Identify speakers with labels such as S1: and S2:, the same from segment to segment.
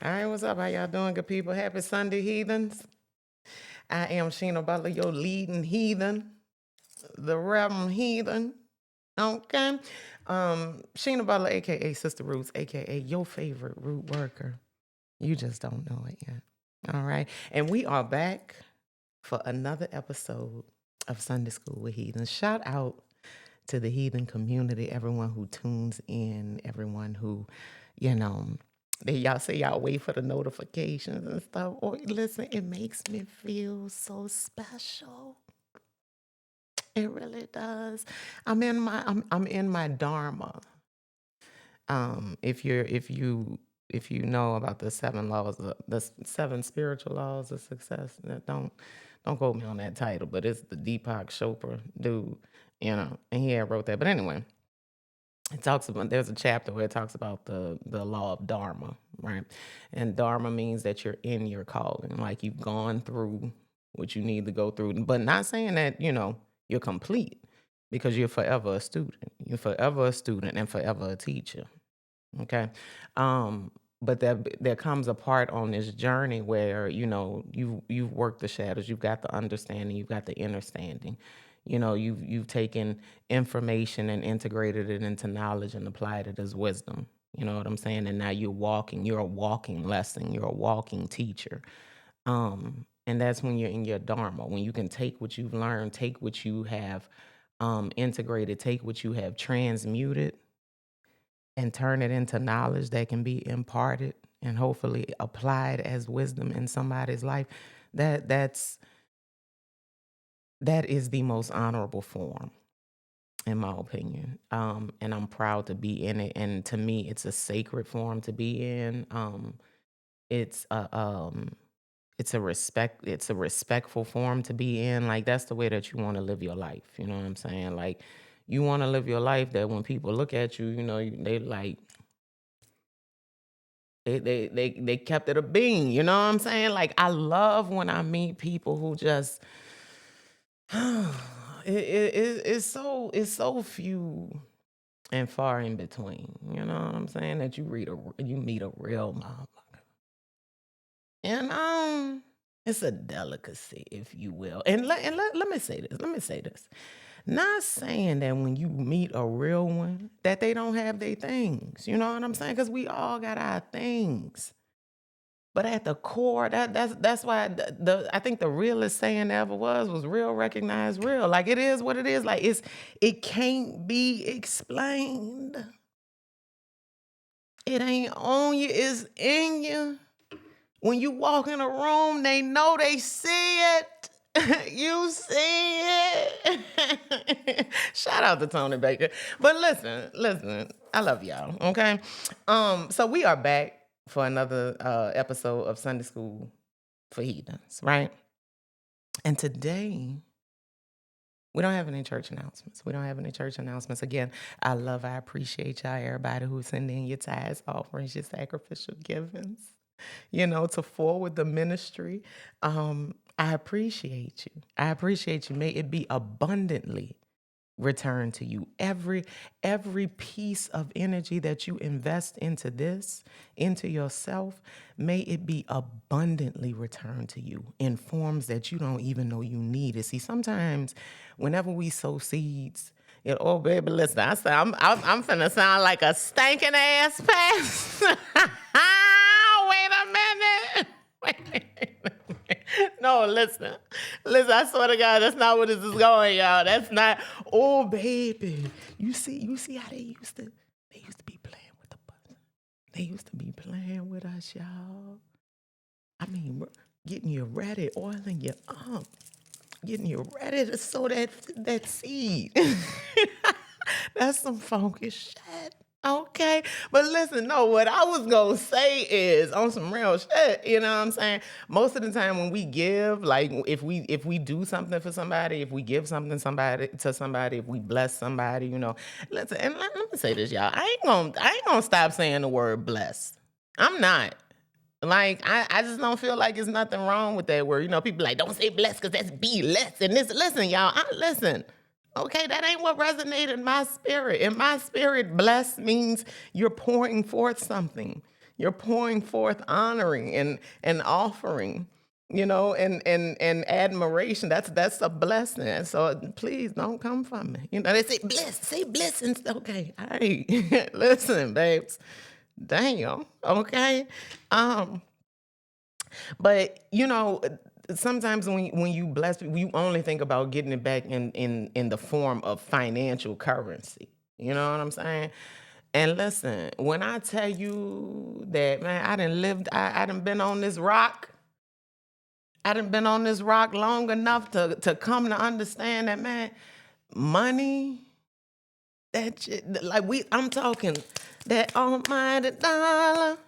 S1: All right, what's up? How y'all doing, good people? Happy Sunday, heathens. I am Sheena Butler, your leading heathen, the Reverend Heathen. Okay. Sheena Butler, aka Sister Roots, aka your favorite root worker. You just don't know it yet. All right. And we are back for another episode of Sunday School with Heathens. Shout out to the heathen community, everyone who tunes in, everyone who, you know, y'all say y'all wait for the notifications and stuff. Or listen, it makes me feel so special. It really does. I'm in my dharma. If you know about the seven laws, the seven spiritual laws of success, don't quote me on that title, but it's the Deepak Chopra dude, and he had wrote that. But anyway, it talks about, there's a chapter where it talks about the law of dharma, right? And dharma means that you're in your calling, like you've gone through what you need to go through, but not saying that you're complete, because you're forever a student. You're forever a student and forever a teacher. Okay. But there comes a part on this journey where you've worked the shadows, you've got the understanding, you've got the understanding. You've taken information and integrated it into knowledge and applied it as wisdom. You know what I'm saying? And now you're a walking lesson, you're a walking teacher. And that's when you're in your dharma, when you can take what you've learned, take what you have integrated, take what you have transmuted, and turn it into knowledge that can be imparted and hopefully applied as wisdom in somebody's life. That is the most honorable form, in my opinion. And I'm proud to be in it. And to me, it's a sacred form to be in. It's a respectful form to be in. Like, that's the way that you want to live your life. You know what I'm saying? Like, you want to live your life that when people look at you, they like, they kept it a bean. You know what I'm saying? Like, I love when I meet people who just it's so few and far in between. You know what I'm saying? That you meet a real motherfucker. And it's a delicacy, if you will. And let me say this. Let me say this. Not saying that when you meet a real one that they don't have their things. You know what I'm saying? Because we all got our things. But at the core, that's why I think the realest saying ever was real recognize real. Like, it is what it is. Like, it can't be explained. It ain't on you, it's in you. When you walk in a room, they know they see it. You see it. Shout out to Tony Baker. But listen, I love y'all, okay? So we are back for another episode of Sunday School for Heathens, right? And today, we don't have any church announcements. Again, I appreciate y'all, everybody who's sending your tithes, offerings, your sacrificial givings, to forward the ministry. I appreciate you. May it be abundantly returned to you. Every piece of energy that you invest into this, into yourself, may it be abundantly returned to you in forms that you don't even know you need it. See, sometimes whenever we sow seeds, oh baby, listen, I'm finna sound like a stinking ass pastor. Wait a minute. No, listen, I swear to God, that's not where this is going, y'all. That's not, oh baby. You see how they used to be playing with the button. They used to be playing with us, y'all. I mean, getting you ready, oiling you up, getting you ready to sow that seed. That's some funky shit. Okay. But listen, no, what I was going to say is on some real shit, you know what I'm saying? Most of the time when we give, like if we do something for somebody, if we give something to somebody, if we bless somebody, listen, and let me say this, y'all. I ain't gonna stop saying the word bless. I'm not. Like, I just don't feel like there's nothing wrong with that word. People like, don't say bless because that's be less. And listen, y'all, listen. Okay, that ain't what resonated in my spirit. In my spirit, blessed means you're pouring forth something. You're pouring forth honoring and offering, and admiration. That's a blessing. So please don't come from me. They say bliss and stuff. Okay, all right. Listen, babes. Damn. Okay. Um, but sometimes when you bless people, you only think about getting it back in the form of financial currency. You know what I'm saying? And listen, when I tell you that, man, I done been on this rock. I done been on this rock long enough to come to understand that, man, money, that shit, like I'm talking that almighty dollar.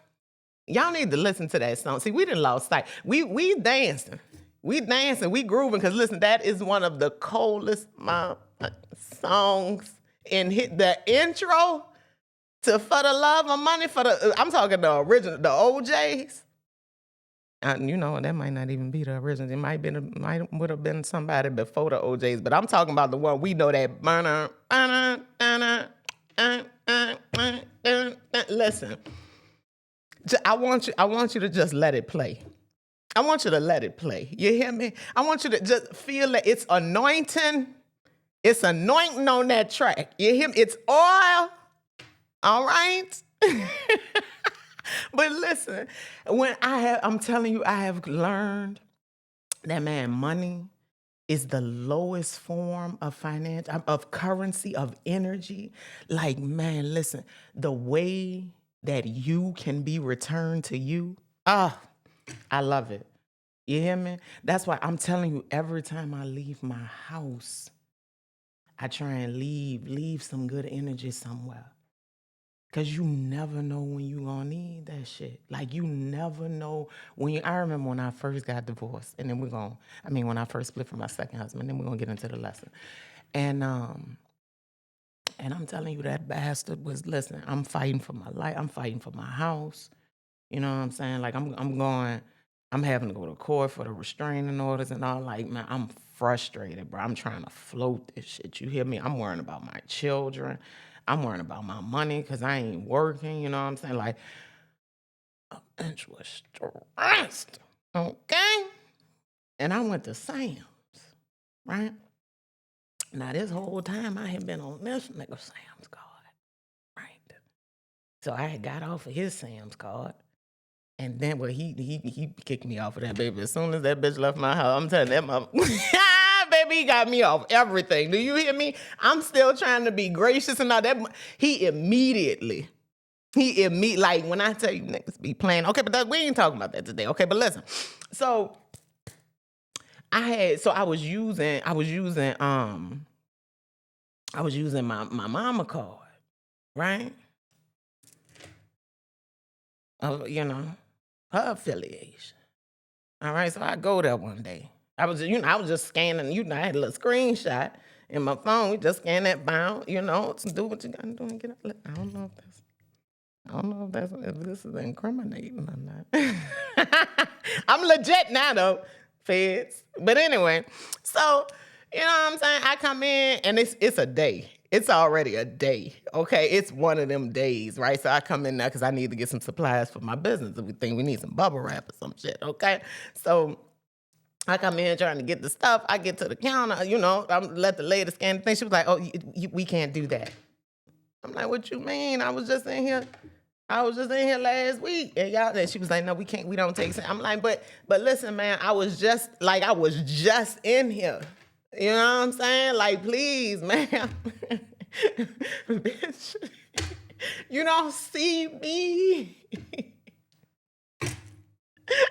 S1: Y'all need to listen to that song. See, we done lost sight. We dancing. We dancing. We grooving. Because listen, that is one of the coldest songs the intro to For the Love of Money. I'm talking the original, the OJs. That might not even be the original. It would have been somebody before the OJs. But I'm talking about the one we know that. Listen. I want you to just let it play. I want you to let it play. You hear me? I want you to just feel that it's anointing. It's anointing on that track. You hear me? It's oil. All right? But listen, I'm telling you, I have learned that, man, money is the lowest form of finance, of currency, of energy. Like, man, listen, the way that you can be returned to you. I love it. You hear me? That's why I'm telling you, every time I leave my house, I try and leave some good energy somewhere. Because you never know when you gonna need that shit. Like, you never know I remember when I first got divorced, and then when I first split from my second husband, then we're gonna get into the lesson. And I'm telling you, that bastard was, listen, I'm fighting for my life. I'm fighting for my house. You know what I'm saying? Like, I'm having to go to court for the restraining orders and all. Like, man, I'm frustrated, bro. I'm trying to float this shit. You hear me? I'm worrying about my children. I'm worrying about my money because I ain't working. You know what I'm saying? Like, a bitch was stressed. Okay? And I went to Sam's, right? Now, this whole time I had been on this nigga Sam's card, right? So I had got off of his Sam's card, and then he kicked me off of that, baby. As soon as that bitch left my house, I'm telling that baby, he got me off everything. Do you hear me? I'm still trying to be gracious and all that. He immediately, like, when I tell you niggas be playing, okay, but we ain't talking about that today, okay? But listen, so I was using my mama card, right? Her affiliation. All right, so I go there one day. I was just scanning, I had a little screenshot in my phone. We just scan that bound, do what you gotta do and get out. I don't know if this is incriminating or not. I'm legit now, though, feds. But anyway, so, you know what I'm saying? I come in, and it's a day. It's already a day, okay? It's one of them days, right? So I come in now because I need to get some supplies for my business. We think we need some bubble wrap or some shit, okay? So I come in trying to get the stuff. I get to the counter, I'm let the lady scan the thing. She was like, "Oh, we can't do that." I'm like, "What you mean? I was just in here last week." And she was like, "No, we can't. We don't take." I'm like, but listen, man, I was just in here. You know what I'm saying? Like, please, man. Bitch, you don't see me.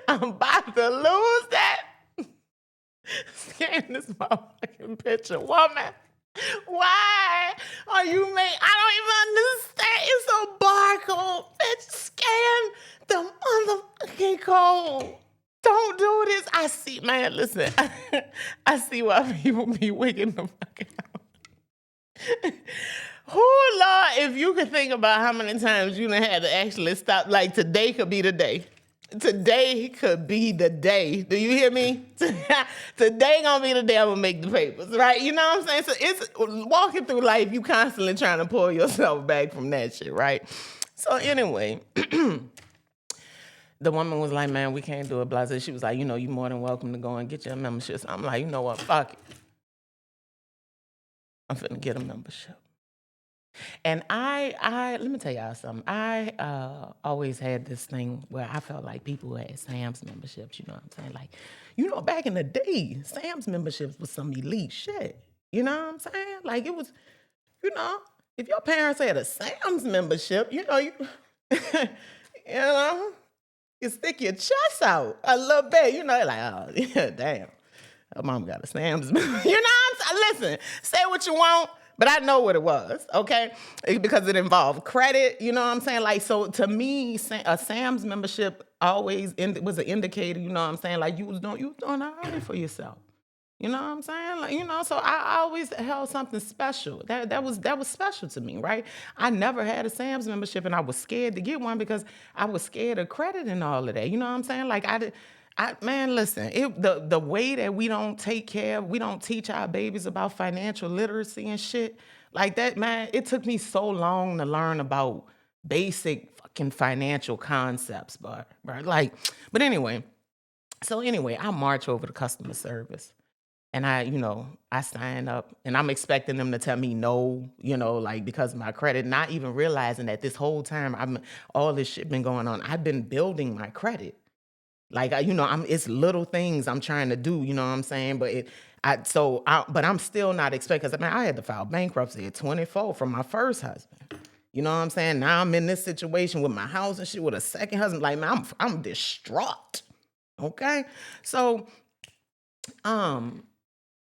S1: I'm about to lose that. Scan this motherfucking picture, woman. Why are you I don't even understand. It's a barcode. Bitch, scan the motherfucking code. Don't do this. I see, man, listen. I see why people be wigging the fuck out. Oh, Lord, if you could think about how many times you done had to actually stop. Like, today could be the day. Today could be the day. Do you hear me? Today gonna be the day I'm gonna make the papers, right? You know what I'm saying? So it's walking through life, you constantly trying to pull yourself back from that shit, right? So anyway, The woman was like, man, we can't do it, blah, blah. She was like, you more than welcome to go and get your membership. So I'm like, you know what, fuck it. I'm finna get a membership. And I let me tell y'all something. I always had this thing where I felt like people who had Sam's memberships, you know what I'm saying? Like, back in the day, Sam's memberships was some elite shit. You know what I'm saying? Like it was, if your parents had a Sam's membership, you you know, you stick your chest out a little bit, like, oh, yeah, damn. Her mom got a Sam's. You know what I'm saying? Listen, say what you want, but I know what it was, okay? Because it involved credit, you know what I'm saying? Like, so to me, a Sam's membership always was an indicator, you know what I'm saying? Like, you was doing all right for yourself. You know what I'm saying? Like, so I always held something special. That was special to me, right? I never had a Sam's membership, and I was scared to get one because I was scared of credit and all of that. You know what I'm saying? Like man, listen, the way that we don't teach our babies about financial literacy and shit like that, man, it took me so long to learn about basic fucking financial concepts, but anyway, I march over to customer service. And I sign up and I'm expecting them to tell me no, like because of my credit, not even realizing that this whole time all this shit been going on. I've been building my credit. Like, it's little things I'm trying to do, you know what I'm saying? But but I'm still not expecting, because I had to file bankruptcy at 24 from my first husband. You know what I'm saying? Now I'm in this situation with my house and shit with a second husband. Like, man, I'm distraught. Okay. So,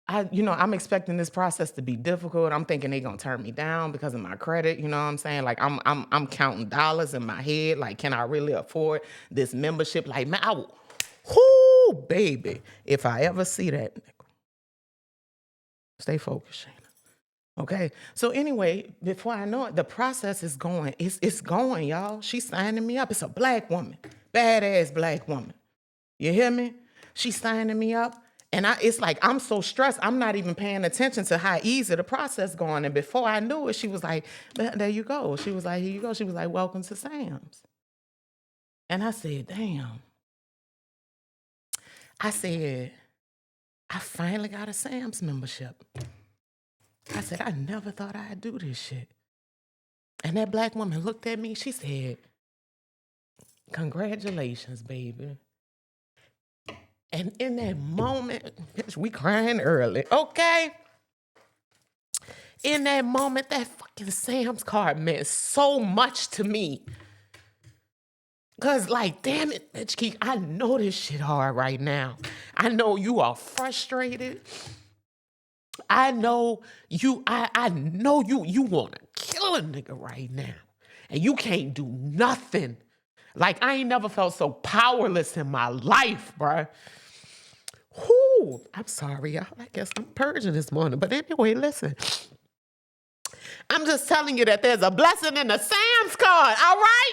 S1: I'm expecting this process to be difficult. I'm thinking they're gonna turn me down because of my credit. You know what I'm saying? Like I'm counting dollars in my head. Like, can I really afford this membership? Like, man, whoo, baby, if I ever see that, stay focused, Shayna. Okay. So anyway, before I know it, the process is going. It's going, y'all. She's signing me up. It's a black woman, badass black woman. You hear me? She's signing me up. And it's like, I'm so stressed, I'm not even paying attention to how easy the process going. And before I knew it, she was like, there you go. She was like, here you go. She was like, welcome to Sam's. And I said, damn. I said, I finally got a Sam's membership. I said, I never thought I'd do this shit. And that black woman looked at me. She said, congratulations, baby. And in that moment, bitch, we crying early, okay? In that moment, that fucking Sam's card meant so much to me. Cause like, damn it, bitch, Keek, I know this shit hard right now. I know you are frustrated. I know you, I know you wanna kill a nigga right now. And you can't do nothing. Like, I ain't never felt so powerless in my life, bruh. Whoo, I'm sorry, y'all. I guess I'm purging this morning. But anyway, listen. I'm just telling you that there's a blessing in the Sam's card, all right?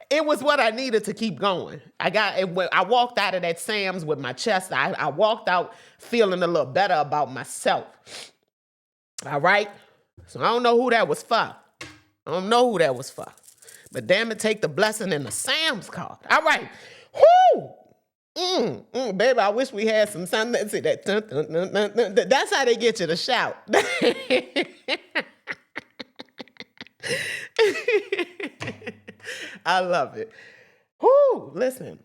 S1: It was what I needed to keep going. I walked out of that Sam's with my chest. I walked out feeling a little better about myself. All right? So I don't know who that was for. But damn it, take the blessing in the Sam's card. All right. Whoo! Baby, I wish we had some something that say that. That's how they get you to shout. I love it. Whoo, listen.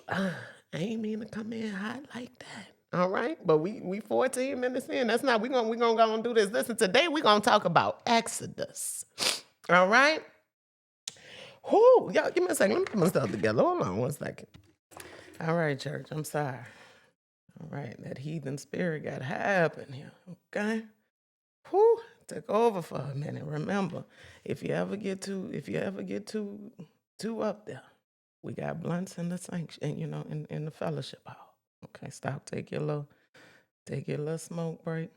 S1: I ain't mean to come in hot like that. All right, but we 14 minutes in. That's not. We gonna go and do this. Listen, today we gonna talk about Exodus. All right. Whoo, y'all, give me a second. Let me put my stuff together. Hold on one second. All right, church, I'm sorry. All right, that heathen spirit got high up in here, okay? Whew, took over for a minute. Remember, if you ever get too up there, we got blunts in the sanction, in the fellowship hall. Okay, stop, take your little smoke break.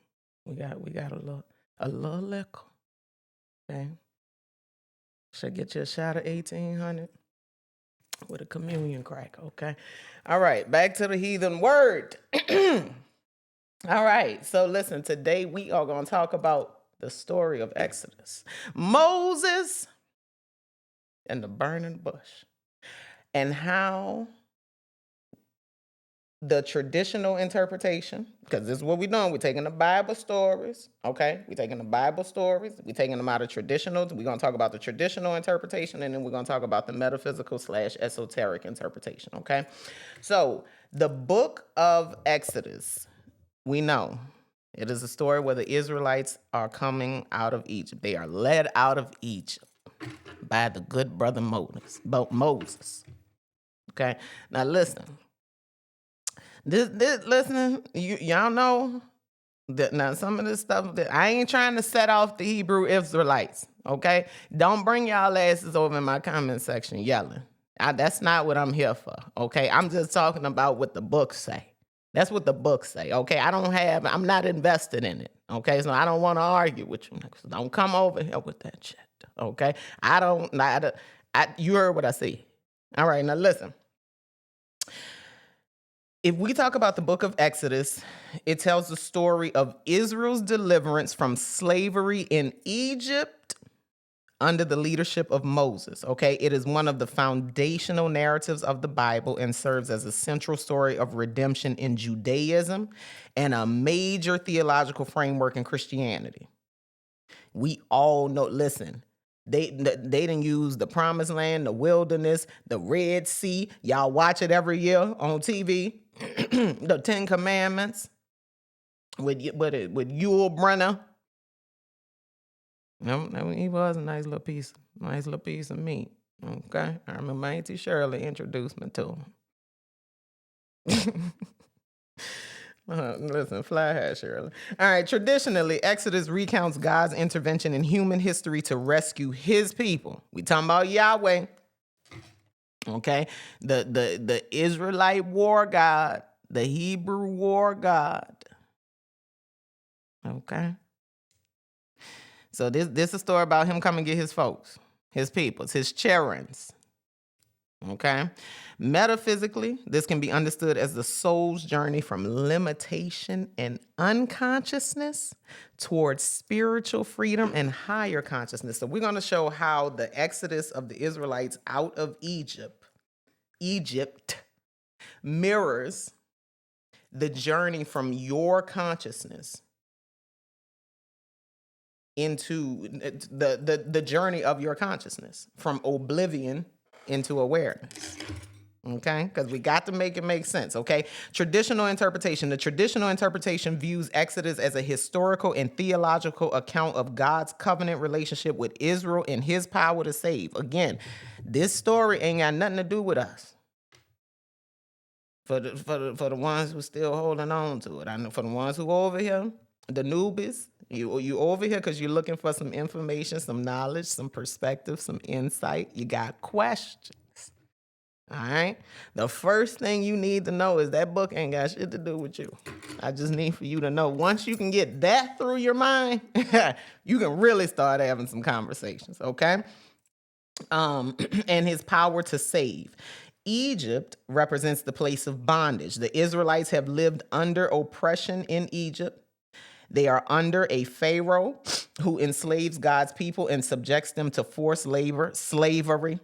S1: We got a little liquor. Okay. Should get you a shot of 1800. With a communion crack, okay? All right, back to the heathen word. All right, so listen, today we are going to talk about the story of Exodus. Moses and the burning bush. and how the traditional interpretation, because this is what we're doing. We're taking the Bible stories, okay? We're taking the Bible stories. We're taking them out of traditionals. We're going to talk about the traditional interpretation, and then we're going to talk about the metaphysical / esoteric interpretation, okay? So the book of Exodus, we know it is a story where the Israelites are coming out of Egypt. They are led out of Egypt by the good brother Moses. Okay? Now listen. Listen, y'all know that now some of this stuff that I ain't trying to set off the Hebrew Israelites. Okay? Don't bring y'all asses over in my comment section yelling. That's not what I'm here for. Okay? I'm just talking about what the books say. That's what the books say. Okay? I'm not invested in it. Okay? So I don't want to argue with you. So don't come over here with that shit. Okay? You heard what I said. All right, now listen. If we talk about the book of Exodus, it tells the story of Israel's deliverance from slavery in Egypt under the leadership of Moses, okay? It is one of the foundational narratives of the Bible and serves as a central story of redemption in Judaism and a major theological framework in Christianity. We all know, listen, they didn't use the Promised Land, the wilderness, the Red Sea. Y'all watch it every year on TV. The 10 Commandments with Yul Brynner. He was a nice little piece of meat. Okay, I remember Auntie Shirley introduced me to him. Listen, fly high, Shirley. All right, traditionally, Exodus recounts God's intervention in human history to rescue his people. We talking about Yahweh. Okay, the Israelite war God, the Hebrew war God. Okay, so this is a story about him coming to get his folks, his peoples, his Cherons. Okay, metaphysically, this can be understood as the soul's journey from limitation and unconsciousness towards spiritual freedom and higher consciousness. So we're going to show how the exodus of the Israelites out of Egypt mirrors the journey from your consciousness into the journey of your consciousness from oblivion into awareness. Okay, because we got to make it make sense. Okay, traditional interpretation. The traditional interpretation views Exodus as a historical and theological account of God's covenant relationship with Israel and his power to save. Again, this story ain't got nothing to do with us. For the ones who still holding on to it, I know for the ones who over here, the newbies, you over here because you're looking for some information, some knowledge, some perspective, some insight. You got questions. All right. The first thing you need to know is that book ain't got shit to do with you. I just need for you to know once you can get that through your mind, you can really start having some conversations. Okay. And his power to save. Egypt represents the place of bondage. The Israelites have lived under oppression in Egypt. They are under a Pharaoh who enslaves God's people and subjects them to forced slavery.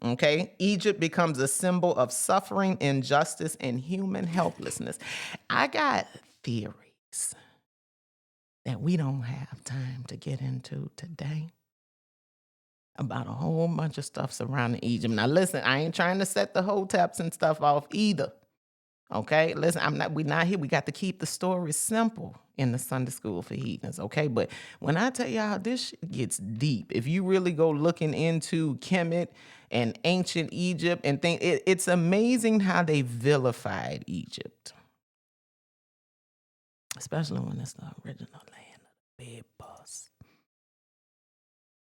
S1: Okay, Egypt becomes a symbol of suffering, injustice, and human helplessness. I got theories that we don't have time to get into today about a whole bunch of stuff surrounding Egypt. Now, listen, I ain't trying to set the hoteps and stuff off either. Okay, listen, we're not here. We got to keep the story simple in the Sunday school for heathens. Okay, but when I tell y'all this shit gets deep, if you really go looking into Kemet and ancient Egypt and think it's amazing how they vilified Egypt, especially when it's the original land of the big boss.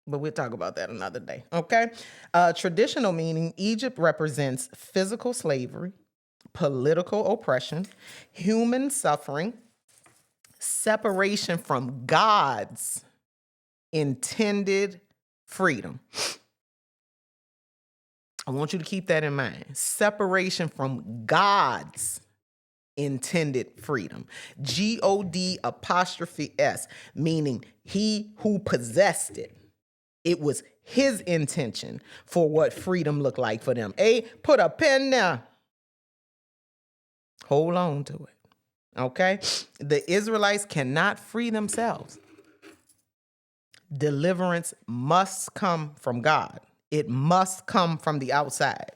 S1: But we'll talk about that another day. Okay, traditional meaning: Egypt represents physical slavery, political oppression, human suffering, separation from God's intended freedom. I want you to keep that in mind. Separation from God's intended freedom. God', meaning he who possessed it. It was his intention for what freedom looked like for them. Put a pin there. Hold on to it. Okay? The Israelites cannot free themselves. Deliverance must come from God. It must come from the outside.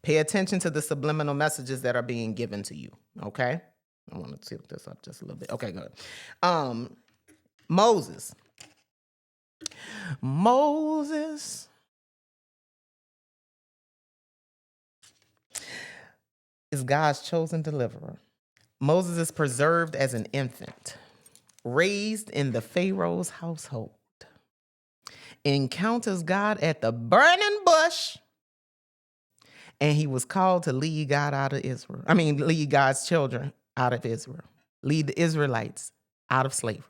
S1: Pay attention to the subliminal messages that are being given to you. Okay? I want to tilt this up just a little bit. Okay, good. Moses is God's chosen deliverer. Moses is preserved as an infant, raised in the Pharaoh's household, encounters God at the burning bush, and he was called to lead God out of Israel. Lead God's children out of Israel. Lead the Israelites out of slavery.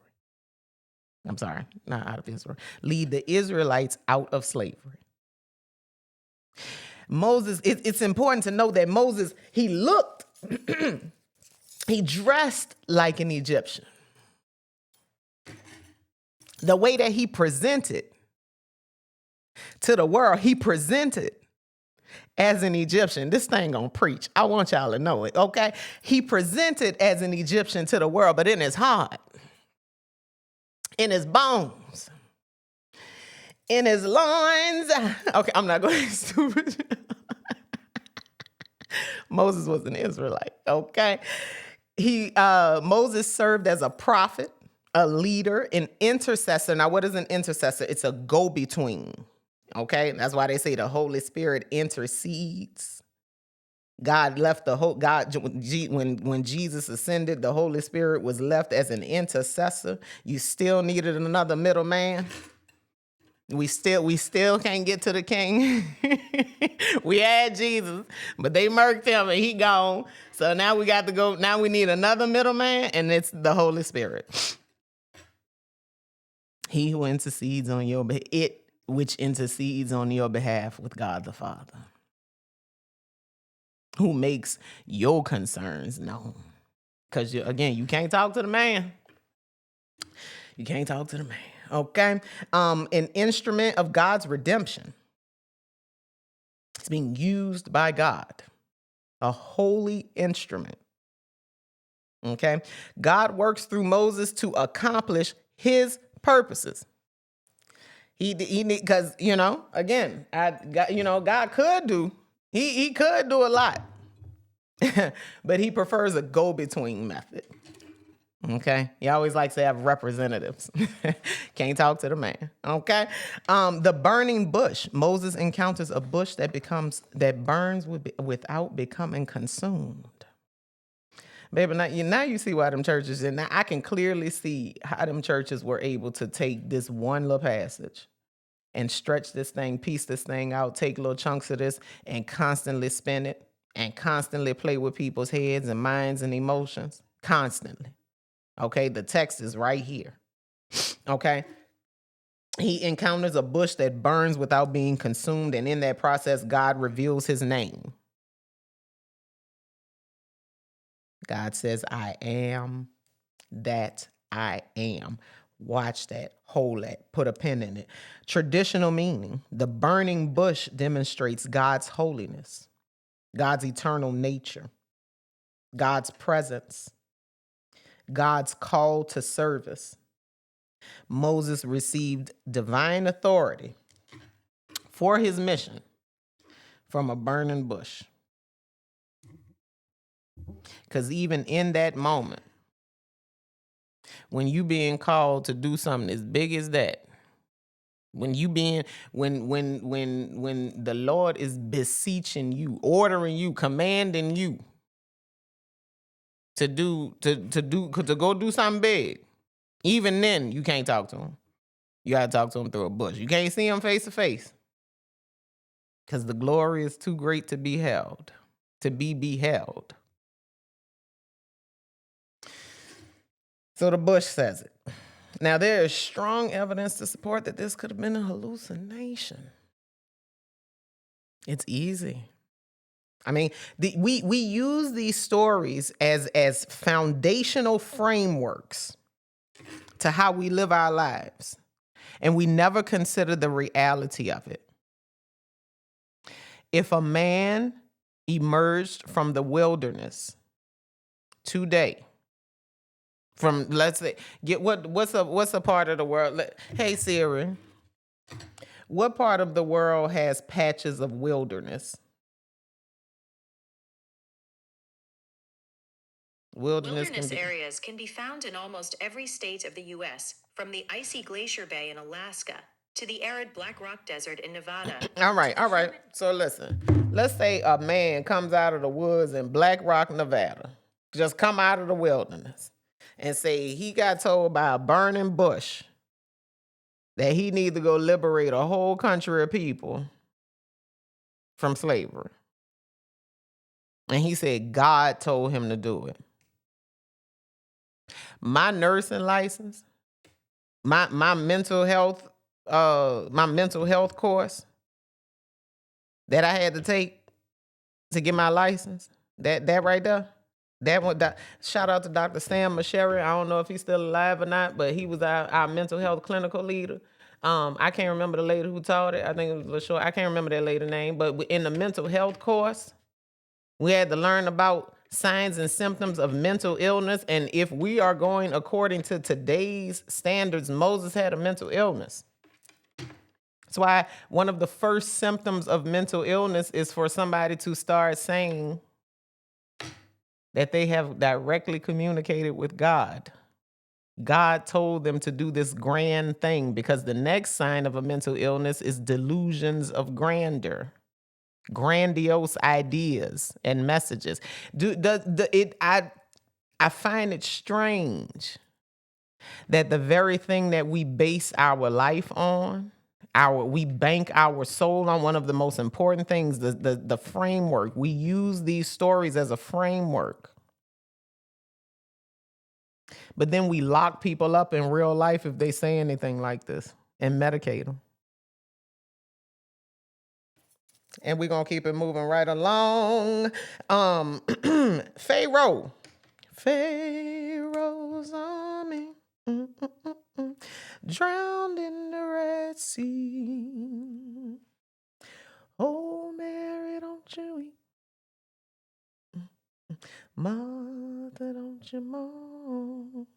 S1: I'm sorry, not out of Israel. Lead the Israelites out of slavery. Moses, it's important to know that Moses, he looked, he dressed like an Egyptian. The way that he presented to the world, he presented as an Egyptian. This thing gonna preach. I want y'all to know it, okay? He presented as an Egyptian to the world, but in his heart, in his bones, in his loins. Okay, I'm not going to stupid. Moses was an Israelite, okay? Moses served as a prophet, a leader, an intercessor. Now, what is an intercessor? It's a go-between, okay? That's why they say the Holy Spirit intercedes. God left when Jesus ascended, the Holy Spirit was left as an intercessor. You still needed another middleman. We still can't get to the king. We had Jesus, but they murked him and he gone. So now we got to go. Now we need another middleman, and it's the Holy Spirit. He who intercedes on your which intercedes on your behalf with God the Father, who makes your concerns known. Because, again, you can't talk to the man. You can't talk to the man, okay? An instrument of God's redemption. It's being used by God. A holy instrument, okay? God works through Moses to accomplish his purposes. Because, again, God could do, he could do a lot. But he prefers a go-between method. Okay? He always likes to have representatives. Can't talk to the man. Okay? The burning bush. Moses encounters a bush that burns without becoming consumed. Baby, now you see why them churches, and now I can clearly see how them churches were able to take this one little passage and stretch this thing, piece this thing out, take little chunks of this and constantly spin it and constantly play with people's heads and minds and emotions. Constantly. Okay, the text is right here. Okay. He encounters a bush that burns without being consumed, and in that process, God reveals his name. God says, I am that I am. Watch that, hold that, put a pin in it. Traditional meaning: the burning bush demonstrates God's holiness, God's eternal nature, God's presence, God's call to service. Moses received divine authority for his mission from a burning bush. Because even in that moment, when you being called to do something as big as that, when the Lord is beseeching you, ordering you, commanding you to go do something big, even then you can't talk to him. You gotta talk to him through a bush. You can't see him face to face, because the glory is too great to be beheld. So the bush says it. Now, there is strong evidence to support that this could have been a hallucination. It's easy. I mean, we use these stories as foundational frameworks to how we live our lives. And we never consider the reality of it. If a man emerged from the wilderness today, from, let's say, what's a part of the world? Hey Siri, what part of the world has patches of wilderness?
S2: Wilderness areas can be found in almost every state of the U.S., from the icy Glacier Bay in Alaska to the arid Black Rock Desert in Nevada.
S1: All right. So listen, let's say a man comes out of the woods in Black Rock, Nevada, just come out of the wilderness, and say he got told by a burning bush that he need to go liberate a whole country of people from slavery. And he said God told him to do it. My nursing license, my mental health course that I had to take to get my license, that right there, shout out to Dr. Sam Masheri. I don't know if he's still alive or not, but he was our mental health clinical leader. I can't remember the lady who taught it. I think it was LaShaw. I can't remember that lady name, but in the mental health course, we had to learn about signs and symptoms of mental illness. And if we are going according to today's standards, Moses had a mental illness. That's why one of the first symptoms of mental illness is for somebody to start saying that they have directly communicated with God. God told them to do this grand thing, because the next sign of a mental illness is delusions of grandeur. Grandiose ideas and messages. I find it strange that the very thing that we base our life on, we bank our soul on, one of the most important things, the framework. We use these stories as a framework. But then we lock people up in real life if they say anything like this and medicate them. And we're going to keep it moving right along. Pharaoh. Pharaoh's army drowned in the Red Sea. Oh, Mary, don't you weep. Martha, don't you mourn.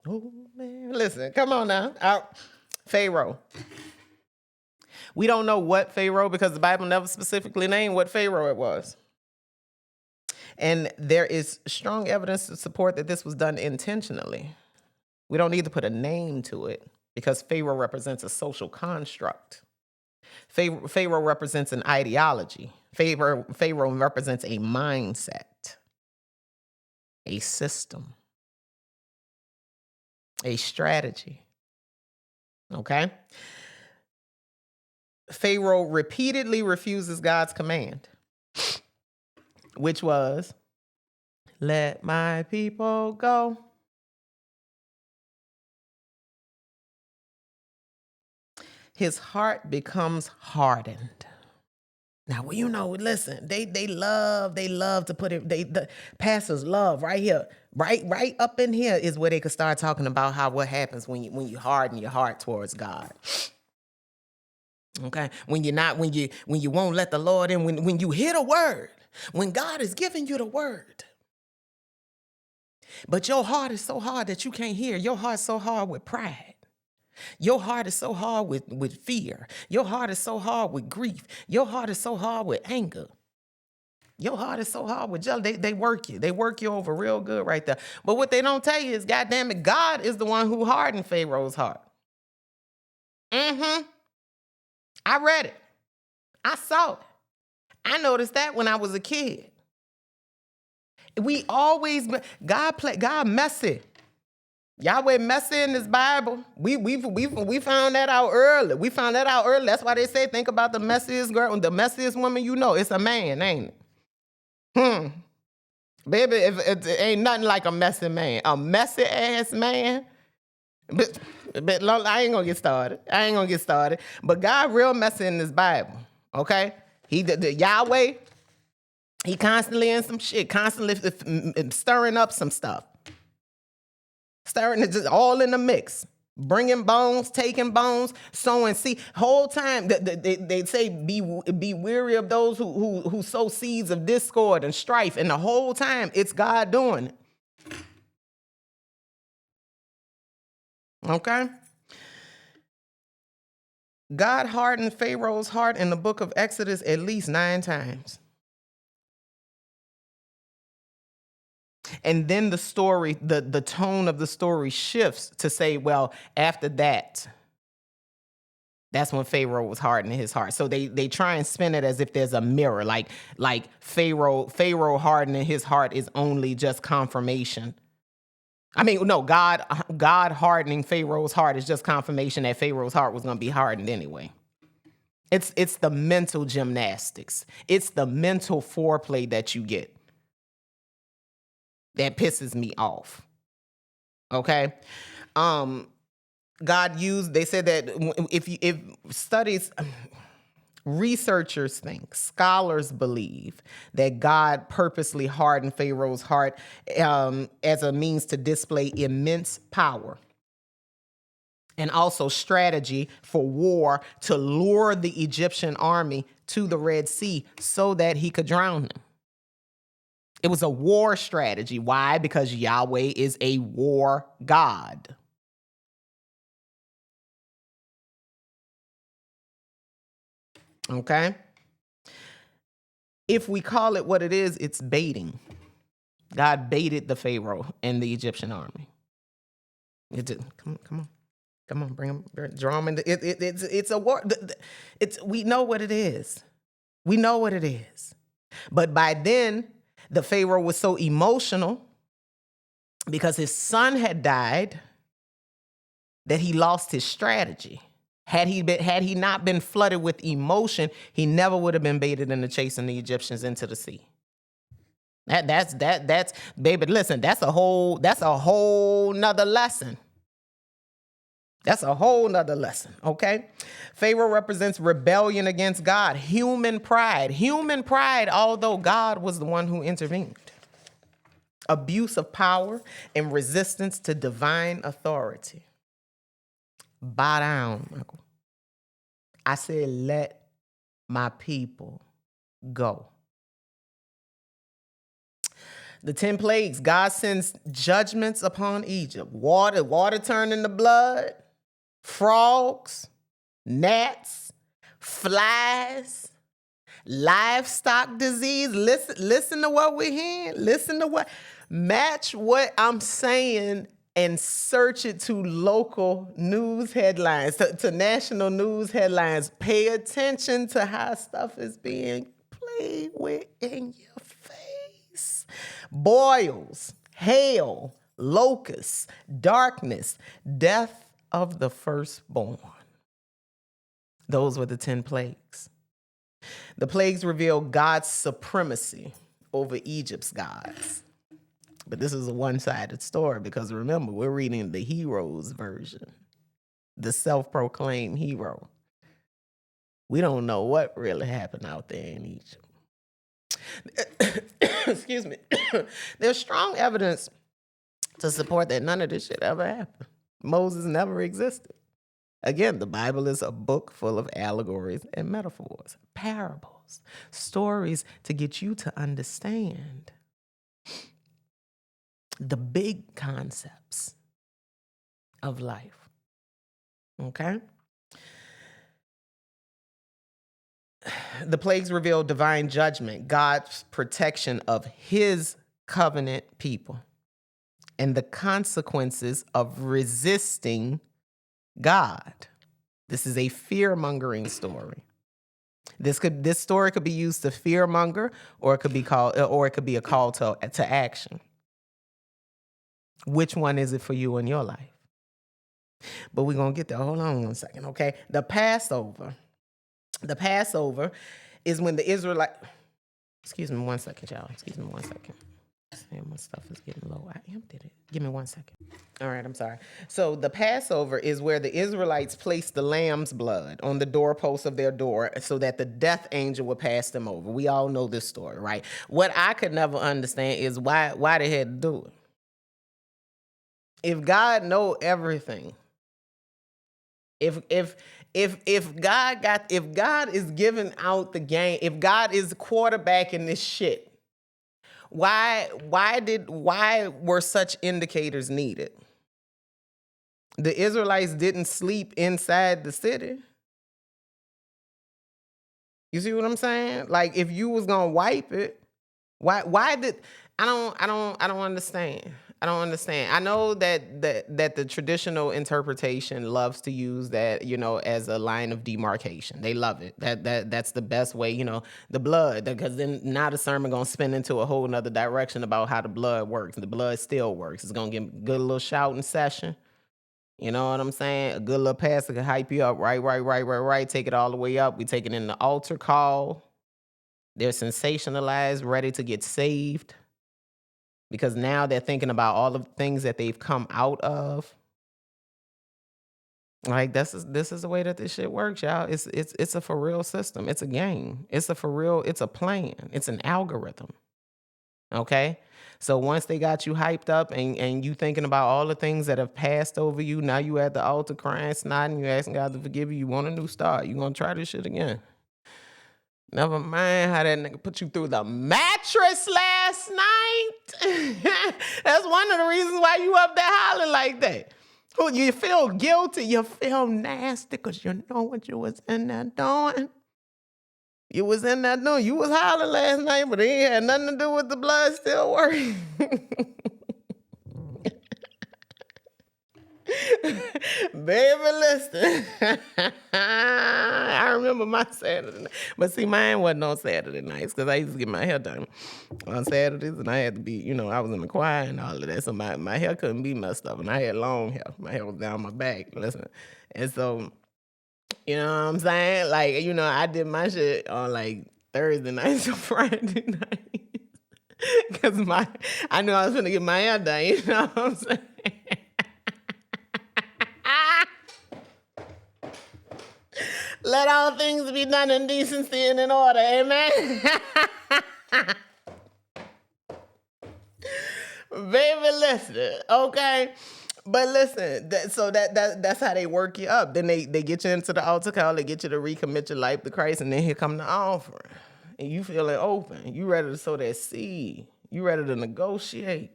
S1: Oh, Mary. Listen, come on now. Pharaoh. We don't know what Pharaoh, because the Bible never specifically named what Pharaoh it was. And there is strong evidence to support that this was done intentionally. We don't need to put a name to it, because Pharaoh represents a social construct. Pharaoh represents an ideology. Pharaoh represents a mindset, a system, a strategy. Okay? Pharaoh repeatedly refuses God's command, which was, let my people go. His heart becomes hardened. Now, well, listen, they love to put it, the pastors love right here, right up in here is where they could start talking about what happens when you harden your heart towards God. Okay, when you won't let the Lord in, when you hear the word, when God is giving you the word, but your heart is so hard that you can't hear. Your heart's so hard with pride. Your heart is so hard with fear. Your heart is so hard with grief. Your heart is so hard with anger. Your heart is so hard with jealousy. They work you. They work you over real good right there. But what they don't tell you is, goddamn it, God is the one who hardened Pharaoh's heart. I read it. I saw it. I noticed that when I was a kid. God messy. Yahweh messy in this Bible. We found that out early. That's why they say, think about the messiest girl, the messiest woman you know. It's a man, ain't it? Baby, if it ain't nothing like a messy man. A messy ass man. But I ain't gonna get started. But God real messy in this Bible. Okay? The Yahweh, he constantly in some shit, constantly stirring up some stuff. Stirring it just all in the mix. Bringing bones, taking bones, sowing seed. Whole time they say be weary of those who sow seeds of discord and strife. And the whole time it's God doing it. Okay? God hardened Pharaoh's heart in the book of Exodus at least 9 times. And then the story, the tone of the story shifts to say, well, after that, that's when Pharaoh was hardening his heart. So they try and spin it as if there's a mirror, like Pharaoh hardening his heart is only just confirmation. I mean, no, God hardening Pharaoh's heart is just confirmation that Pharaoh's heart was going to be hardened anyway. It's the mental gymnastics. It's the mental foreplay that you get that pisses me off. Okay? God used, they said that if studies, researchers think, scholars believe that God purposely hardened Pharaoh's heart as a means to display immense power and also strategy for war to lure the Egyptian army to the Red Sea so that he could drown them. It was a war strategy. Why? Because Yahweh is a war God. Okay? If we call it what it is, it's baiting. God baited the Pharaoh and the Egyptian army. It did. Come on, bring them, draw them into it's a war. We know what it is. We know what it is. But by then, the Pharaoh was so emotional because his son had died that he lost his strategy. Had he not been flooded with emotion, he never would have been baited into chasing the Egyptians into the sea. That's baby, listen, that's a whole nother lesson. That's a whole nother lesson, okay? Pharaoh represents rebellion against God, human pride, although God was the one who intervened. Abuse of power and resistance to divine authority. Bow down, Michael. I said, let my people go. The 10 plagues, God sends judgments upon Egypt. Water turned into blood, frogs, gnats, flies, livestock disease. Listen to what we're hearing. Match what I'm saying and search it to local news headlines, to national news headlines. Pay attention to how stuff is being played with in your face. Boils, hail, locusts, darkness, death of the firstborn. Those were the 10 plagues. The plagues reveal God's supremacy over Egypt's gods. But this is a one-sided story because remember, we're reading the hero's version, the self-proclaimed hero. We don't know what really happened out there in Egypt. Excuse me. There's strong evidence to support that none of this shit ever happened. Moses never existed. Again, the Bible is a book full of allegories and metaphors, parables, stories to get you to understand the big concepts of life. Okay? The plagues reveal divine judgment, God's protection of his covenant people, and the consequences of resisting God. This is a fear-mongering story. This story could be used to fear-monger, or it could be a call to action. Which one is it for you in your life? But we're going to get there. Hold on one second, okay? The Passover is when the Israelite... Excuse me one second, y'all. Excuse me one second. My stuff is getting low. I emptied it. Give me one second. All right, I'm sorry. So the Passover is where the Israelites placed the lamb's blood on the doorpost of their door so that the death angel would pass them over. We all know this story, right? What I could never understand is why they had to do it. If God know everything, If God is giving out the game, if God is quarterbacking this shit, why were such indicators needed? The Israelites didn't sleep inside the city. You see what I'm saying? Like, if you was gonna wipe it, why did I don't understand. I don't understand. I know that the traditional interpretation loves to use that, as a line of demarcation. They love it. That's the best way, the blood, because then now the sermon gonna spin into a whole nother direction about how the blood works. The blood still works. It's gonna give a good little shouting session. You know what I'm saying? A good little pastor can hype you up. Right. Take it all the way up. We take it in the altar call. They're sensationalized, ready to get saved. Because now they're thinking about all the things that they've come out of. Like, this is the way that this shit works, y'all. It's a for real system. It's a game. It's a plan. It's an algorithm. Okay? So once they got you hyped up and you thinking about all the things that have passed over you, now you at the altar crying, snotting, you asking God to forgive you, you want a new start. You gonna try this shit again. Never mind how that nigga put you through the mattress last night. That's one of the reasons why you up there hollering like that. You feel guilty. You feel nasty because you know what you was in there doing. You was in there doing. You was hollering last night, but it ain't had nothing to do with the blood still working. Baby, listen. I remember my Saturday night. But see, mine wasn't on Saturday nights because I used to get my hair done on Saturdays, and I had to be, I was in the choir and all of that. So my hair couldn't be messed up, and I had long hair. My hair was down my back. Listen. And so, you know what I'm saying? Like, I did my shit on like Thursday nights or Friday night. Because I knew I was going to get my hair done. You know what I'm saying? Let all things be done in decency and in order. Amen. Baby, listen. Okay. But listen, that's how they work you up. Then they get you into the altar call, they get you to recommit your life to Christ, and then here come the offering. And you feeling open. You ready to sow that seed. You ready to negotiate.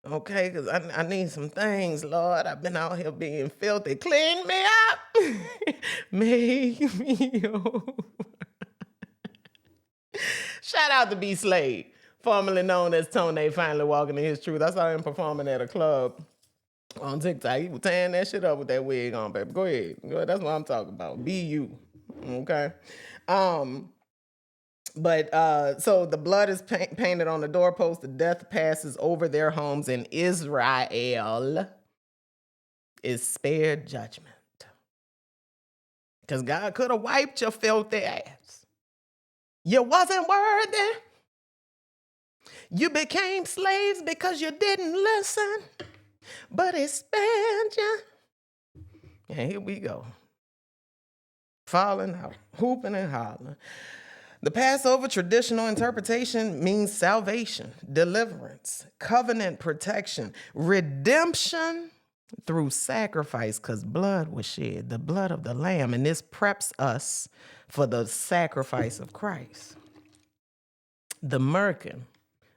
S1: Okay, because I need some things, Lord. I've been out here being filthy. Clean me up. Make me over. Shout out to B Slade, formerly known as Tone, finally walking in his truth. I saw him performing at a club on TikTok. He was tearing that shit up with that wig on, baby. Go ahead. That's what I'm talking about. Be you. Okay. But so the blood is painted on the doorpost. The death passes over their homes, and Israel is spared judgment. Because God could have wiped your filthy ass. You wasn't worthy. You became slaves because you didn't listen. But He spared you. And here we go. Falling out, hooping and hollering. The Passover traditional interpretation means salvation, deliverance, covenant protection, redemption through sacrifice, because blood was shed, the blood of the Lamb, and this preps us for the sacrifice of Christ. The merkin,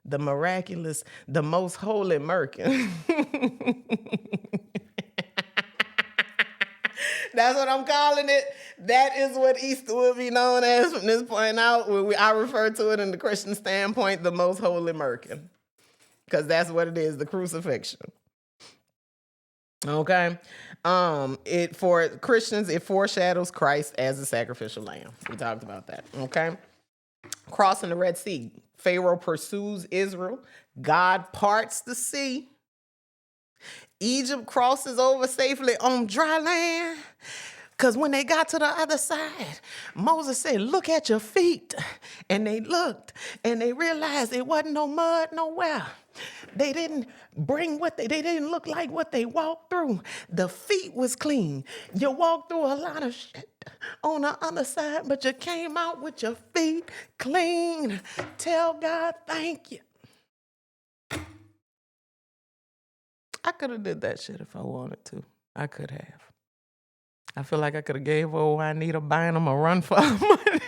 S1: the miraculous, the most holy merkin. That's what I'm calling it. That is what Easter will be known as from this point out. I refer to it in the Christian standpoint, the most holy merkin. Because that's what it is, the crucifixion. Okay? For Christians, it foreshadows Christ as the sacrificial lamb. We talked about that. Okay? Crossing the Red Sea. Pharaoh pursues Israel. God parts the sea. Egypt crosses over safely on dry land. Because when they got to the other side, Moses said, look at your feet. And they looked and they realized it wasn't no mud nowhere. They didn't they didn't look like what they walked through. The feet was clean. You walked through a lot of shit on the other side, but you came out with your feet clean. Tell God, thank you. I could have did that shit if I wanted to. I could have. I feel like I could have gave old Juanita Bynum a run for her money.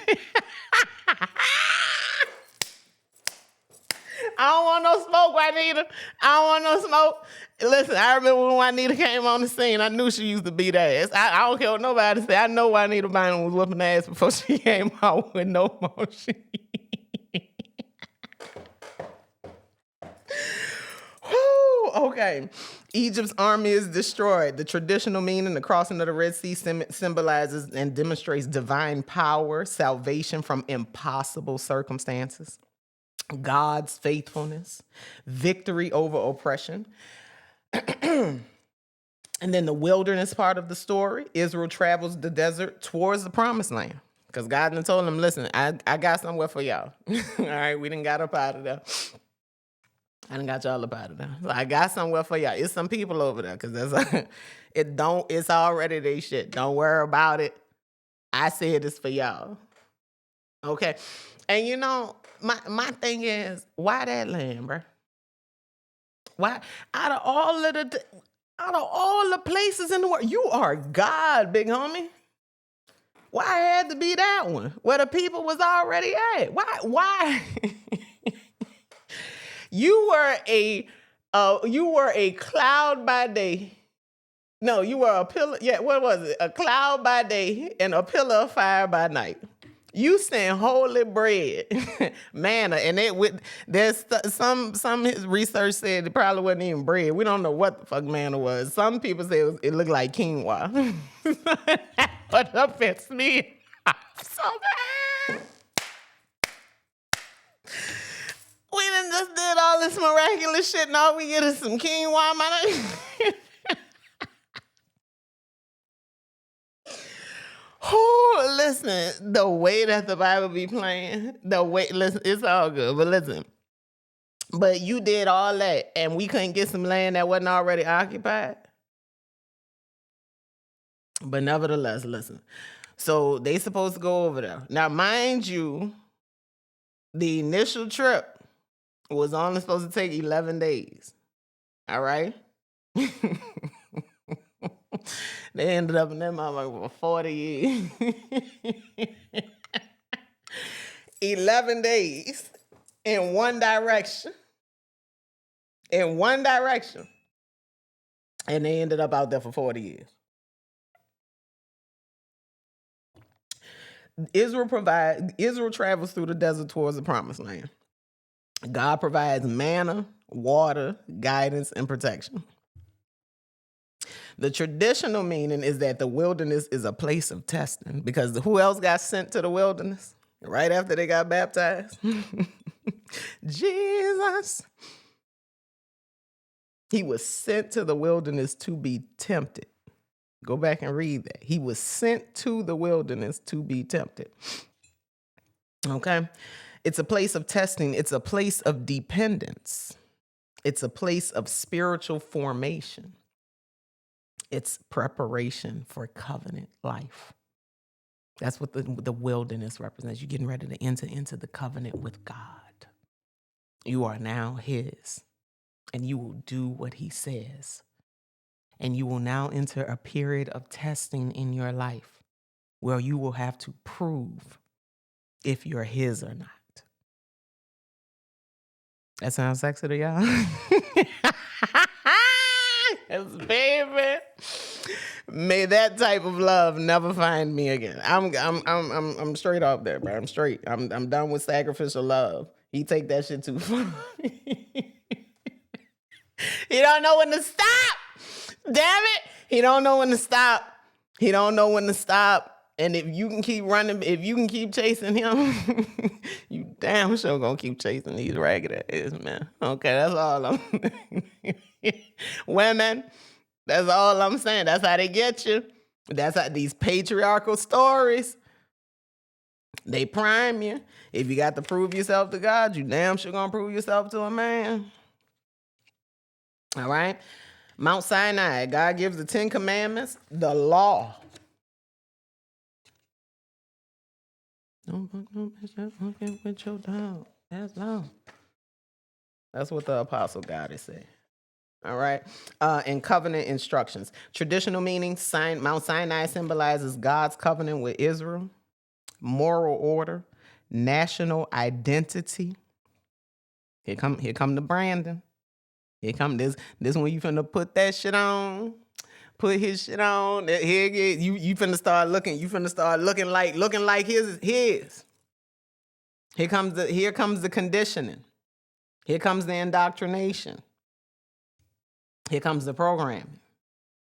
S1: I don't want no smoke, Juanita. I don't want no smoke. Listen, I remember when Juanita came on the scene. I knew she used to beat ass. I don't care what nobody say. I know Juanita Bynum was whooping ass before she came out with no motion. Okay. Egypt's army is destroyed. The traditional meaning, the crossing of the Red Sea symbolizes and demonstrates divine power, salvation from impossible circumstances, God's faithfulness, victory over oppression. And then the wilderness part of the story, Israel travels the desert towards the promised land. Because God done told them, listen, I got somewhere for y'all. All right, we done got up out of there. I done got y'all up out of there. So I got somewhere for y'all. It's some people over there because that's it's already they shit. Don't worry about it. I said it's for y'all. Okay. And you know, my thing is, why that land, bro? Why out of all the places in the world, you are God, big homie. Why had to be that one where the people was already at? Why? You were a cloud by day. No, you were a pillar. Yeah, what was it? A cloud by day and a pillar of fire by night. You sent holy bread, manna, and there's some research said it probably wasn't even bread. We don't know what the fuck manna was. Some people say it looked like quinoa. But up pissed me off so bad. We done just did all this miraculous shit and all we get is some quinoa, man. Oh, listen, the way that the Bible be playing, listen, it's all good, but listen. But you did all that and we couldn't get some land that wasn't already occupied. But nevertheless, listen. So they supposed to go over there. Now, mind you, the initial trip was only supposed to take 11 days. All right? They ended up in that motherfucker for 40 years. 11 days in one direction. In one direction. And they ended up out there for 40 years. Israel travels through the desert towards the promised land. God provides manna, water, guidance, and protection. The traditional meaning is that the wilderness is a place of testing because who else got sent to the wilderness right after they got baptized? Jesus. He was sent to the wilderness to be tempted. Go back and read that. He was sent to the wilderness to be tempted. Okay? It's a place of testing. It's a place of dependence. It's a place of spiritual formation. It's preparation for covenant life. That's what the wilderness represents. You're getting ready to enter into the covenant with God. You are now his, and you will do what he says. And you will now enter a period of testing in your life where you will have to prove if you're his or not. That sounds sexy to y'all? Yes, baby. May that type of love never find me again. I'm straight off there, bro. I'm straight. I'm done with sacrificial love. He take that shit too far. He don't know when to stop. Damn it. He don't know when to stop. He don't know when to stop. And if you can keep running, if you can keep chasing him, you damn sure gonna keep chasing these ragged ass, man. Okay, that's all I'm women, that's all I'm saying. That's how they get you. That's how these patriarchal stories, they prime you. If you got to prove yourself to God, you damn sure gonna prove yourself to a man. All right? Mount Sinai, God gives the 10 Commandments, the law. Don't fuck no bitch that's fucking with your dog. That's long. That's what the apostle God is saying. All right. And covenant instructions. Traditional meaning, Mount Sinai symbolizes God's covenant with Israel, moral order, national identity. Here come the Brandon. Here come this one you finna put that shit on. Put his shit on. You finna start looking. You finna start looking like his. Here comes the conditioning. Here comes the indoctrination. Here comes the programming.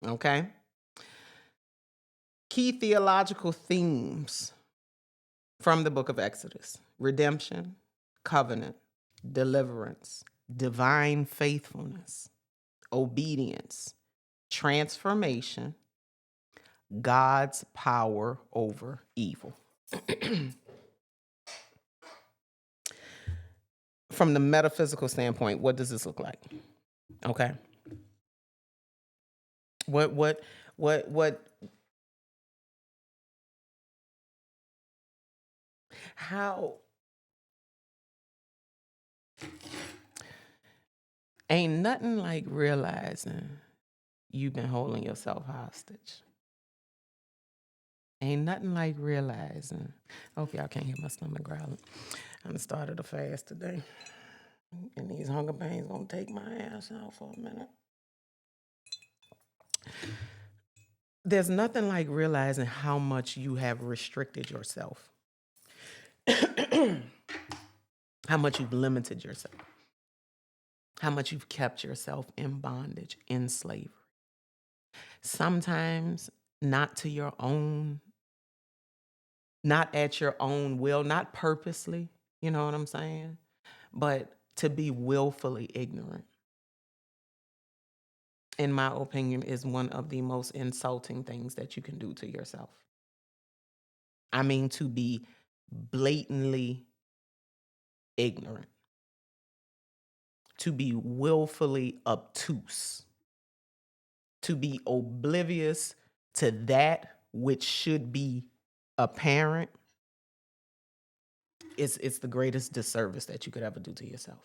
S1: Okay? Key theological themes from the book of Exodus: redemption, covenant, deliverance, divine faithfulness, obedience, transformation, God's power over evil. From the metaphysical standpoint, what does this look like? Okay. What how ain't nothing like realizing you've been holding yourself hostage. Ain't nothing like realizing. I hope y'all can't hear my stomach growling. I started a fast today. And these hunger pains gonna take my ass out for a minute. There's nothing like realizing how much you have restricted yourself. How much you've limited yourself. How much you've kept yourself in bondage, in slavery. Sometimes not to your own, not at your own will, not purposely, you know what I'm saying? But to be willfully ignorant, in my opinion, is one of the most insulting things that you can do to yourself. I mean, to be blatantly ignorant, to be willfully obtuse, to be oblivious to that which should be apparent. It's the greatest disservice that you could ever do to yourself.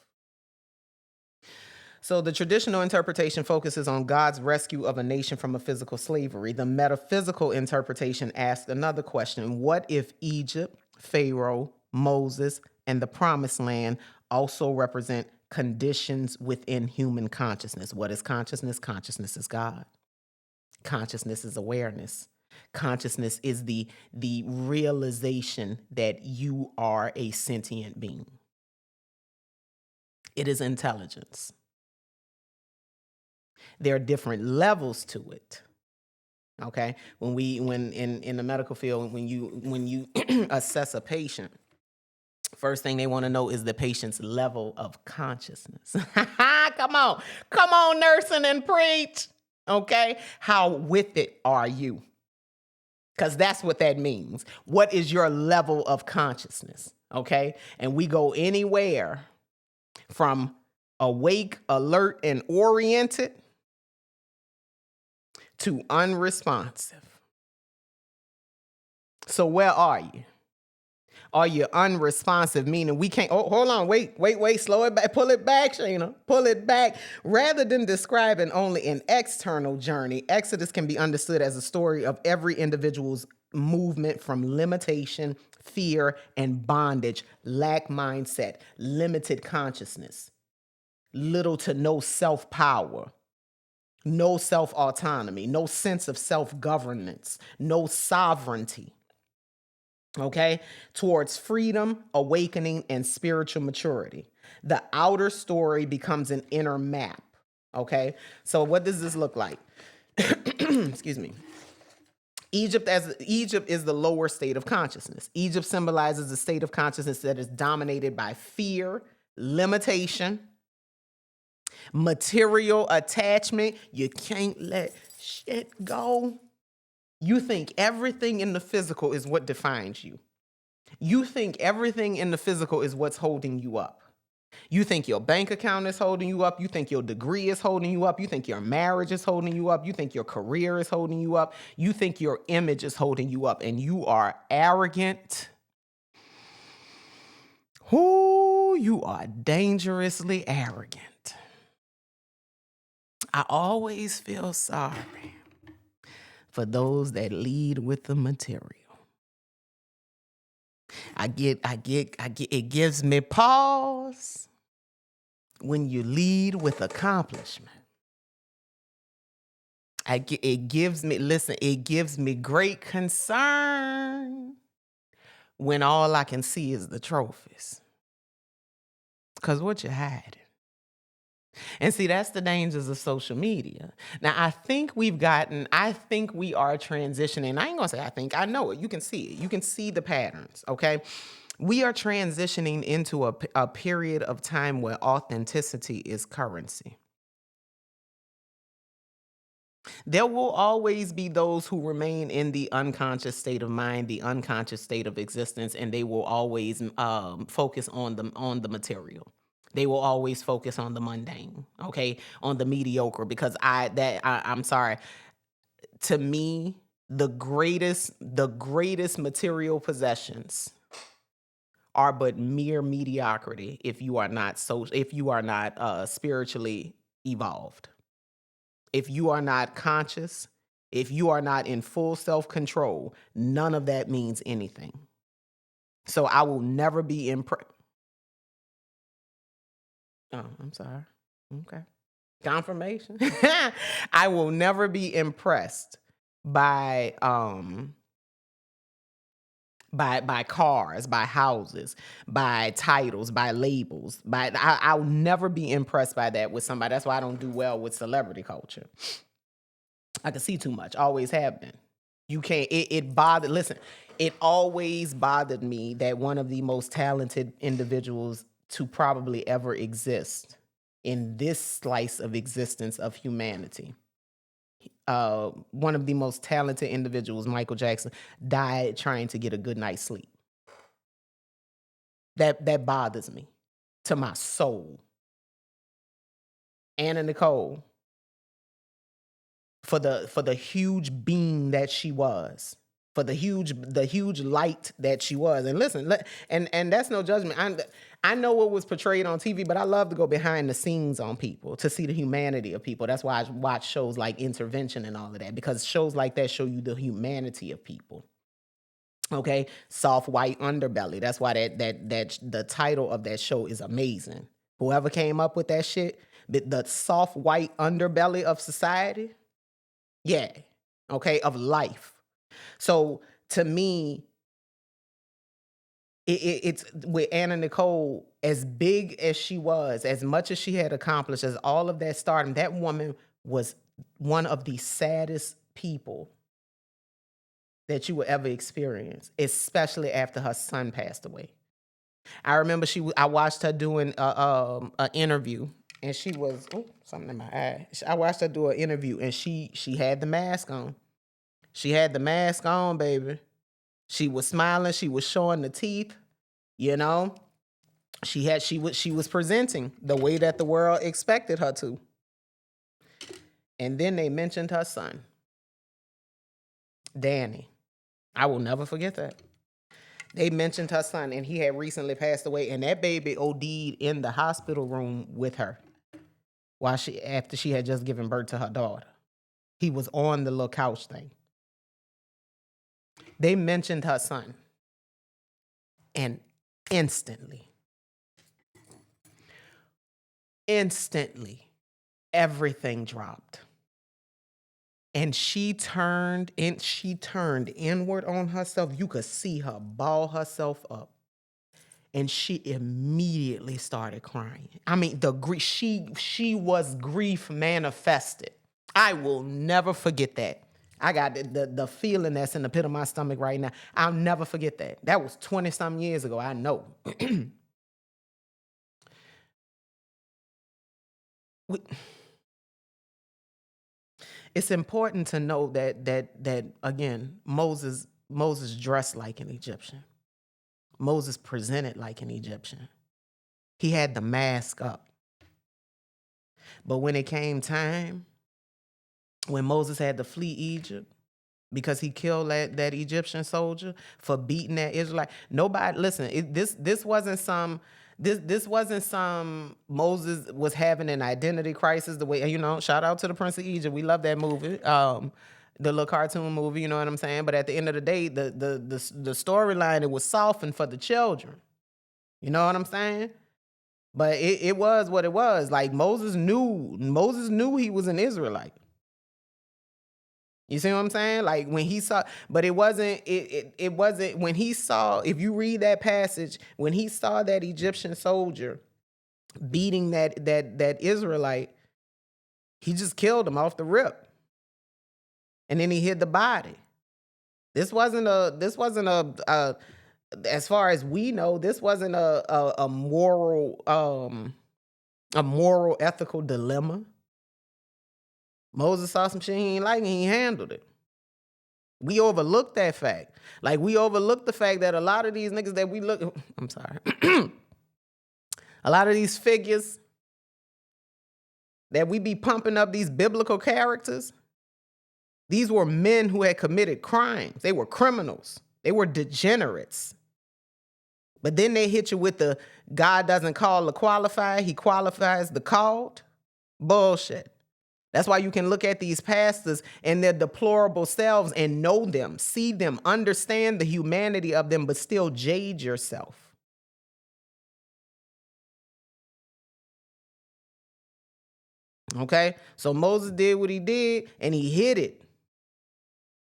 S1: So the traditional interpretation focuses on God's rescue of a nation from a physical slavery. The metaphysical interpretation asks another question: what if Egypt, Pharaoh, Moses, and the Promised Land also represent conditions within human consciousness? What is consciousness? Consciousness is God. Consciousness is awareness. Consciousness is the realization that you are a sentient being. It is intelligence. There are different levels to it. Okay? When in the medical field, when you assess a patient, first thing they want to know is the patient's level of consciousness. Come on, nursing and preach. Okay? How with it are you? Because that's what that means. What is your level of consciousness? Okay? And we go anywhere from awake, alert, and oriented to unresponsive. So where are you? Are you unresponsive? Meaning we can't, hold on, wait, slow it back, pull it back, Shayna, pull it back. Rather than describing only an external journey, Exodus can be understood as a story of every individual's movement from limitation, fear, and bondage, lack mindset, limited consciousness, little to no self-power, no self-autonomy, no sense of self-governance, no sovereignty. Okay, towards freedom, awakening, and spiritual maturity. The outer story becomes an inner map. Okay, so what does this look like? Excuse me. Egypt is the lower state of consciousness. Egypt symbolizes a state of consciousness that is dominated by fear, limitation, material attachment. You can't let shit go. You think everything in the physical is what defines you. You think everything in the physical is what's holding you up. You think your bank account is holding you up. You think your degree is holding you up. You think your marriage is holding you up. You think your career is holding you up. You think your image is holding you up. And you are arrogant. You are dangerously arrogant. I always feel sorry for those that lead with the material. It gives me pause when you lead with accomplishment. It gives me great concern when all I can see is the trophies. Because what you hiding? And see, that's the dangers of social media. Now, I think we are transitioning. I ain't gonna say I know it. You can see it. You can see the patterns, okay? We are transitioning into a period of time where authenticity is currency. There will always be those who remain in the unconscious state of mind, the unconscious state of existence, and they will always focus on the material. They will always focus on the mundane, okay, on the mediocre. Because I'm sorry. To me, the greatest material possessions are but mere mediocrity if you are not spiritually evolved. If you are not conscious, if you are not in full self-control, none of that means anything. So I will never be impressed. Oh, I'm sorry. Okay. Confirmation. I will never be impressed by cars, by houses, by titles, by labels. I'll never be impressed by that with somebody. That's why I don't do well with celebrity culture. I can see too much. Always have been. You can't. It always bothered me that one of the most talented individuals to probably ever exist in this slice of existence of humanity, one of the most talented individuals, Michael Jackson, died trying to get a good night's sleep. That bothers me to my soul. Anna Nicole, for the huge being that she was, for the huge light that she was. And listen, and that's no judgment. I know what was portrayed on TV, but I love to go behind the scenes on people to see the humanity of people. That's why I watch shows like Intervention and all of that, because shows like that show you the humanity of people. Okay, soft white underbelly. That's why that the title of that show is amazing. Whoever came up with that shit, the soft white underbelly of society. Yeah. Okay, of life. So to me, it's with Anna Nicole, as big as she was, as much as she had accomplished, as all of that stardom, that woman was one of the saddest people that you will ever experience, especially after her son passed away. I remember I watched her doing an interview, and she was something in my eye. I watched her do an interview, and she had the mask on. She had the mask on, baby. She was smiling. She was showing the teeth. You know, she was presenting the way that the world expected her to. And then they mentioned her son, Danny. I will never forget that. They mentioned her son, and he had recently passed away, and that baby OD'd in the hospital room with her after she had just given birth to her daughter. He was on the little couch thing. They mentioned her son, and instantly, everything dropped. And she turned inward on herself. You could see her ball herself up. And she immediately started crying. I mean, the grief, she was grief manifested. I will never forget that. I got the feeling that's in the pit of my stomach right now. I'll never forget that. That was 20-some years ago, I know. It's important to know that again, Moses dressed like an Egyptian. Moses presented like an Egyptian. He had the mask up. But when it came time, when Moses had to flee Egypt because he killed that Egyptian soldier for beating that Israelite, nobody, listen, this wasn't some, This wasn't some Moses was having an identity crisis the way, shout out to the Prince of Egypt. We love that movie. The little cartoon movie, you know what I'm saying? But at the end of the day, the storyline, it was softened for the children. You know what I'm saying? But it was what it was. Like Moses knew he was an Israelite. You see what I'm saying? Like when he saw, but it wasn't when he saw, if you read that passage, when he saw that Egyptian soldier beating that Israelite, he just killed him off the rip. And then he hid the body. This wasn't a as far as we know, this wasn't a moral ethical dilemma. Moses saw some shit he ain't like and he handled it. We overlooked that fact. Like we overlooked the fact that a lot of these niggas that we look, I'm sorry. A lot of these figures that we be pumping up, these biblical characters, these were men who had committed crimes. They were criminals. They were degenerates. But then they hit you with the God doesn't call the qualified, he qualifies the called. Bullshit. That's why you can look at these pastors and their deplorable selves and know them, see them, understand the humanity of them, but still jade yourself. Okay? So Moses did what he did and he hid it.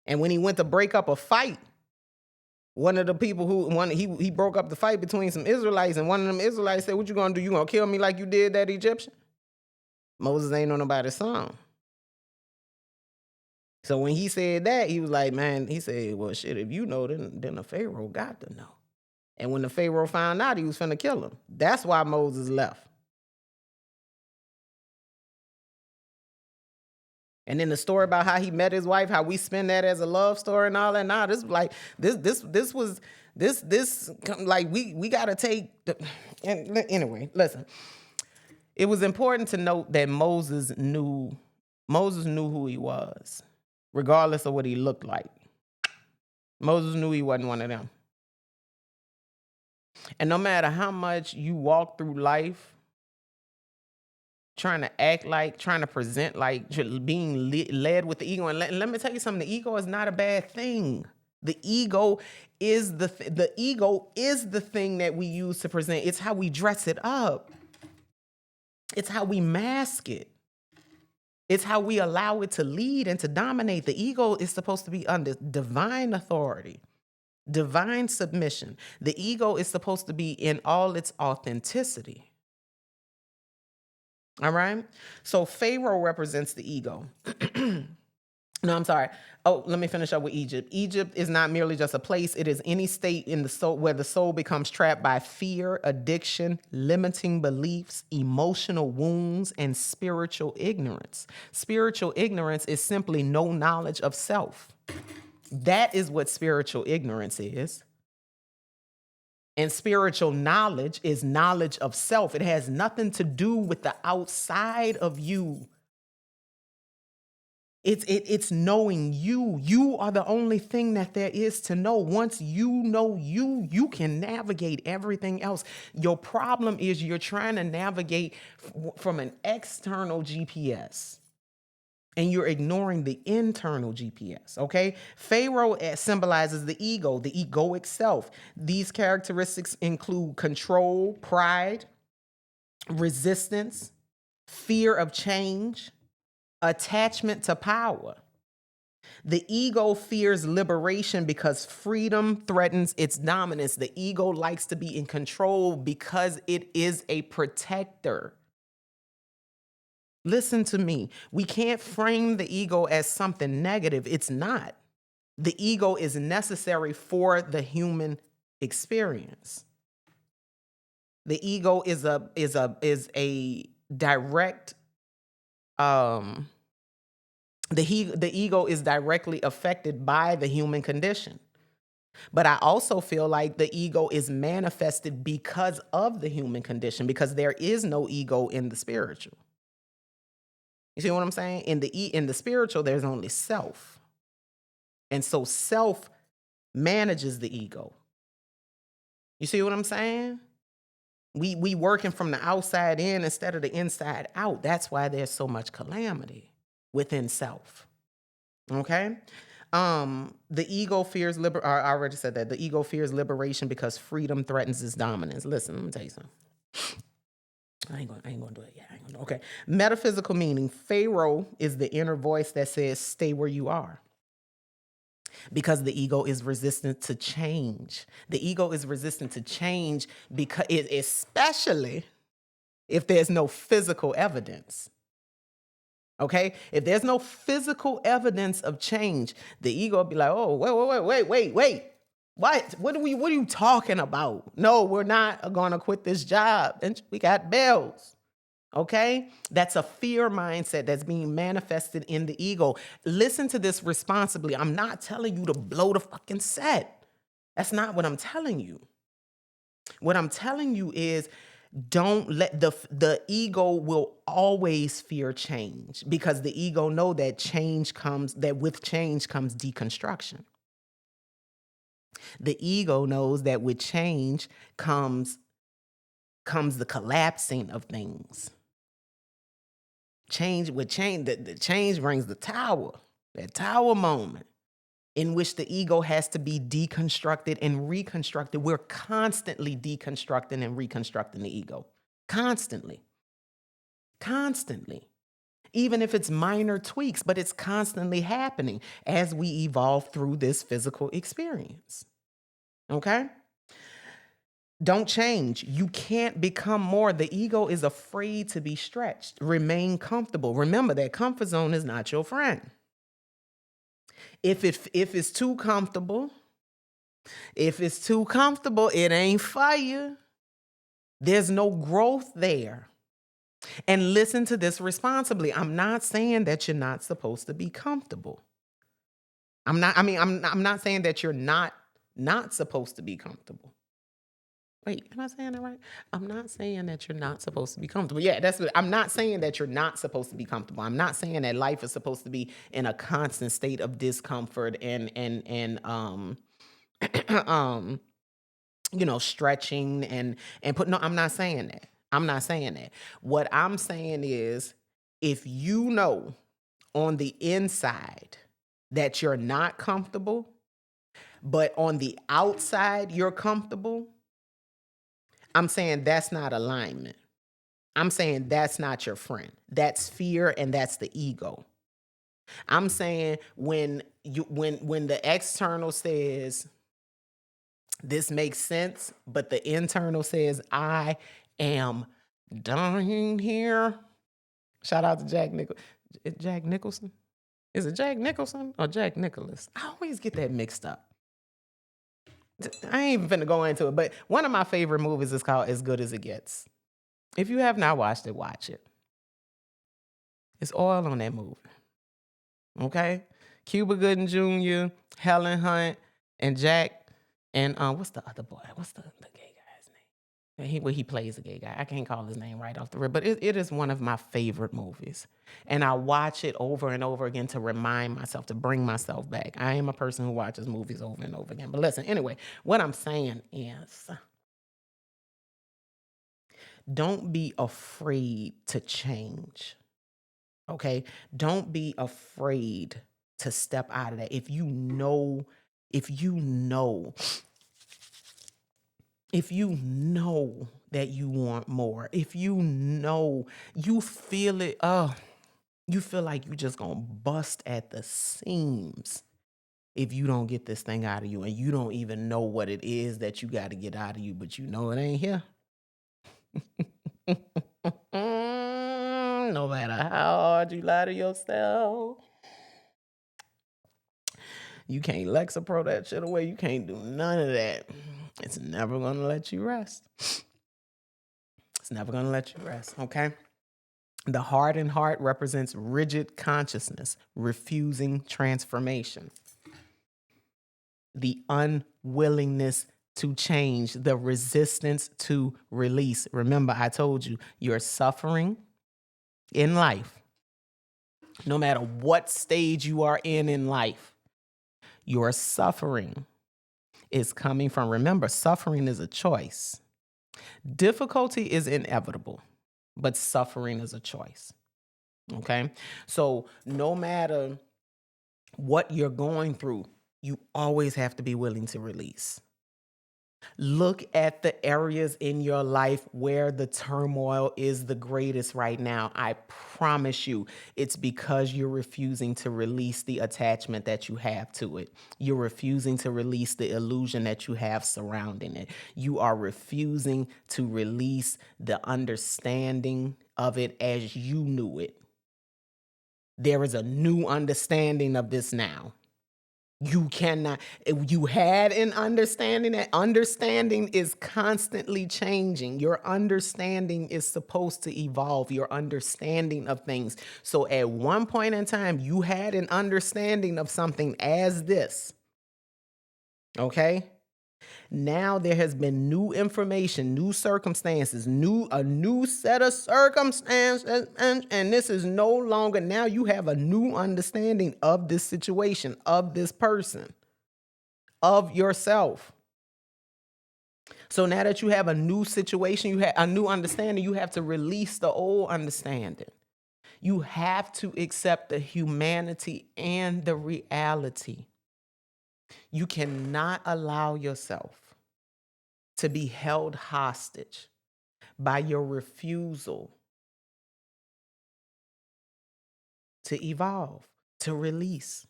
S1: And when he went to break up a fight, one of the people he broke up the fight between some Israelites, and one of them Israelites said, "What you gonna do? You gonna kill me like you did that Egyptian?" Moses ain't on nobody's song. So when he said that, he was like, man, he said, well, shit, if you know, then the Pharaoh got to know. And when the Pharaoh found out, he was finna kill him. That's why Moses left. And then the story about how he met his wife, how we spin that as a love story and all that. Nah, this like we gotta take anyway, listen. It was important to note that Moses knew who he was, regardless of what he looked like. Moses knew he wasn't one of them. And no matter how much you walk through life trying to act like, trying to present like, being led with the ego, and let me tell you something, the ego is not a bad thing. The ego is the ego is the thing that we use to present. It's how we dress it up. It's how we mask it. It's how we allow it to lead and to dominate. The ego is supposed to be under divine authority, divine submission. The ego is supposed to be in all its authenticity. All right? So Pharaoh represents the ego. No, I'm sorry. Oh, let me finish up with Egypt. Egypt is not merely just a place. It is any state in the soul where the soul becomes trapped by fear, addiction, limiting beliefs, emotional wounds, and spiritual ignorance. Spiritual ignorance is simply no knowledge of self. That is what spiritual ignorance is. And spiritual knowledge is knowledge of self. It has nothing to do with the outside of you. It's knowing you. You are the only thing that there is to know. Once you know you, you can navigate everything else. Your problem is you're trying to navigate from an external GPS. And you're ignoring the internal GPS, okay? Pharaoh symbolizes the egoic self. These characteristics include control, pride, resistance, fear of change, attachment to power. The ego fears liberation because freedom threatens its dominance. The ego likes to be in control because it is a protector. Listen to me. We can't frame the ego as something negative. It's not. The ego is necessary for the human experience. The ego is a direct the ego is directly affected by the human condition. But I also feel like the ego is manifested because of the human condition, because there is no ego in the spiritual. You see what I'm saying? In the spiritual, there's only self. And so self manages the ego. You see what I'm saying? We working from the outside in instead of the inside out. That's why there's so much calamity within self. Okay? The ego fears I already said that. The ego fears liberation because freedom threatens its dominance. Listen, let me tell you something. I ain't gonna do it. Yeah, I ain't gonna. Okay. Metaphysical meaning. Pharaoh is the inner voice that says, stay where you are. Because the ego is resistant to change. The ego is resistant to change because especially if there's no physical evidence. Okay? If there's no physical evidence of change, the ego will be like, oh, wait. What are you talking about? No, we're not gonna quit this job. And we got bills. Okay? That's a fear mindset that's being manifested in the ego. Listen to this responsibly. I'm not telling you to blow the fucking set. That's not what I'm telling you. What I'm telling you is don't let the ego will always fear change because the ego know that with change comes deconstruction. The ego knows that with change comes the collapsing of things. The change brings the tower, that tower moment in which the ego has to be deconstructed and reconstructed. We're constantly deconstructing and reconstructing the ego. Constantly. Even if it's minor tweaks, but it's constantly happening as we evolve through this physical experience. Okay? Don't change. You can't become more. The ego is afraid to be stretched. Remain comfortable. Remember that comfort zone is not your friend. If it's too comfortable, it ain't for you. There's no growth there. And listen to this responsibly. I'm not saying that you're not supposed to be comfortable. I'm not saying that you're not supposed to be comfortable. Wait, am I saying that right? I'm not saying that you're not supposed to be comfortable. Yeah, I'm not saying that you're not supposed to be comfortable. I'm not saying that life is supposed to be in a constant state of discomfort and stretching and no, I'm not saying that. What I'm saying is if you know on the inside that you're not comfortable, but on the outside you're comfortable, I'm saying that's not alignment. I'm saying that's not your friend. That's fear and that's the ego. I'm saying when the external says this makes sense, but the internal says I am dying here. Shout out to Jack Nicholson. Is it Jack Nicholson or Jack Nicholas? I always get that mixed up. I ain't even finna go into it, but one of my favorite movies is called As Good as It Gets. If you have not watched it, watch it. It's all on that movie. Okay? Cuba Gooding Jr., Helen Hunt, and Jack, and what's the other boy? What's the gay guy's name? He plays a gay guy. I can't call his name right off the rip, but it is one of my favorite movies. And I watch it over and over again to remind myself, to bring myself back. I am a person who watches movies over and over again. But listen, anyway, what I'm saying is don't be afraid to change. Okay? Don't be afraid to step out of that. If you know that you want more, if you know, you feel it, you feel like you just gonna bust at the seams if you don't get this thing out of you and you don't even know what it is that you got to get out of you, but you know it ain't here. No matter how hard you lie to yourself, you can't Lexapro that shit away. You can't do none of that. It's never going to let you rest. It's never going to let you rest, okay? The hardened heart represents rigid consciousness, refusing transformation. The unwillingness to change, the resistance to release. Remember, I told you, you're suffering in life. No matter what stage you are in life, your suffering is coming from, remember, suffering is a choice. Difficulty is inevitable, but suffering is a choice. Okay. So no matter what you're going through, you always have to be willing to release. Look at the areas in your life where the turmoil is the greatest right now. I promise you, it's because you're refusing to release the attachment that you have to it. You're refusing to release the illusion that you have surrounding it. You are refusing to release the understanding of it as you knew it. There is a new understanding of this now. You cannot, you had an understanding. That understanding is constantly changing. Your understanding is supposed to evolve, your understanding of things. So at one point in time, you had an understanding of something as this. Okay. Now there has been new information, new circumstances, a new set of circumstances, and this is no longer, now you have a new understanding of this situation, of this person, of yourself. So now that you have a new situation, you have a new understanding, you have to release the old understanding. You have to accept the humanity and the reality. You cannot allow yourself to be held hostage by your refusal to evolve, to release.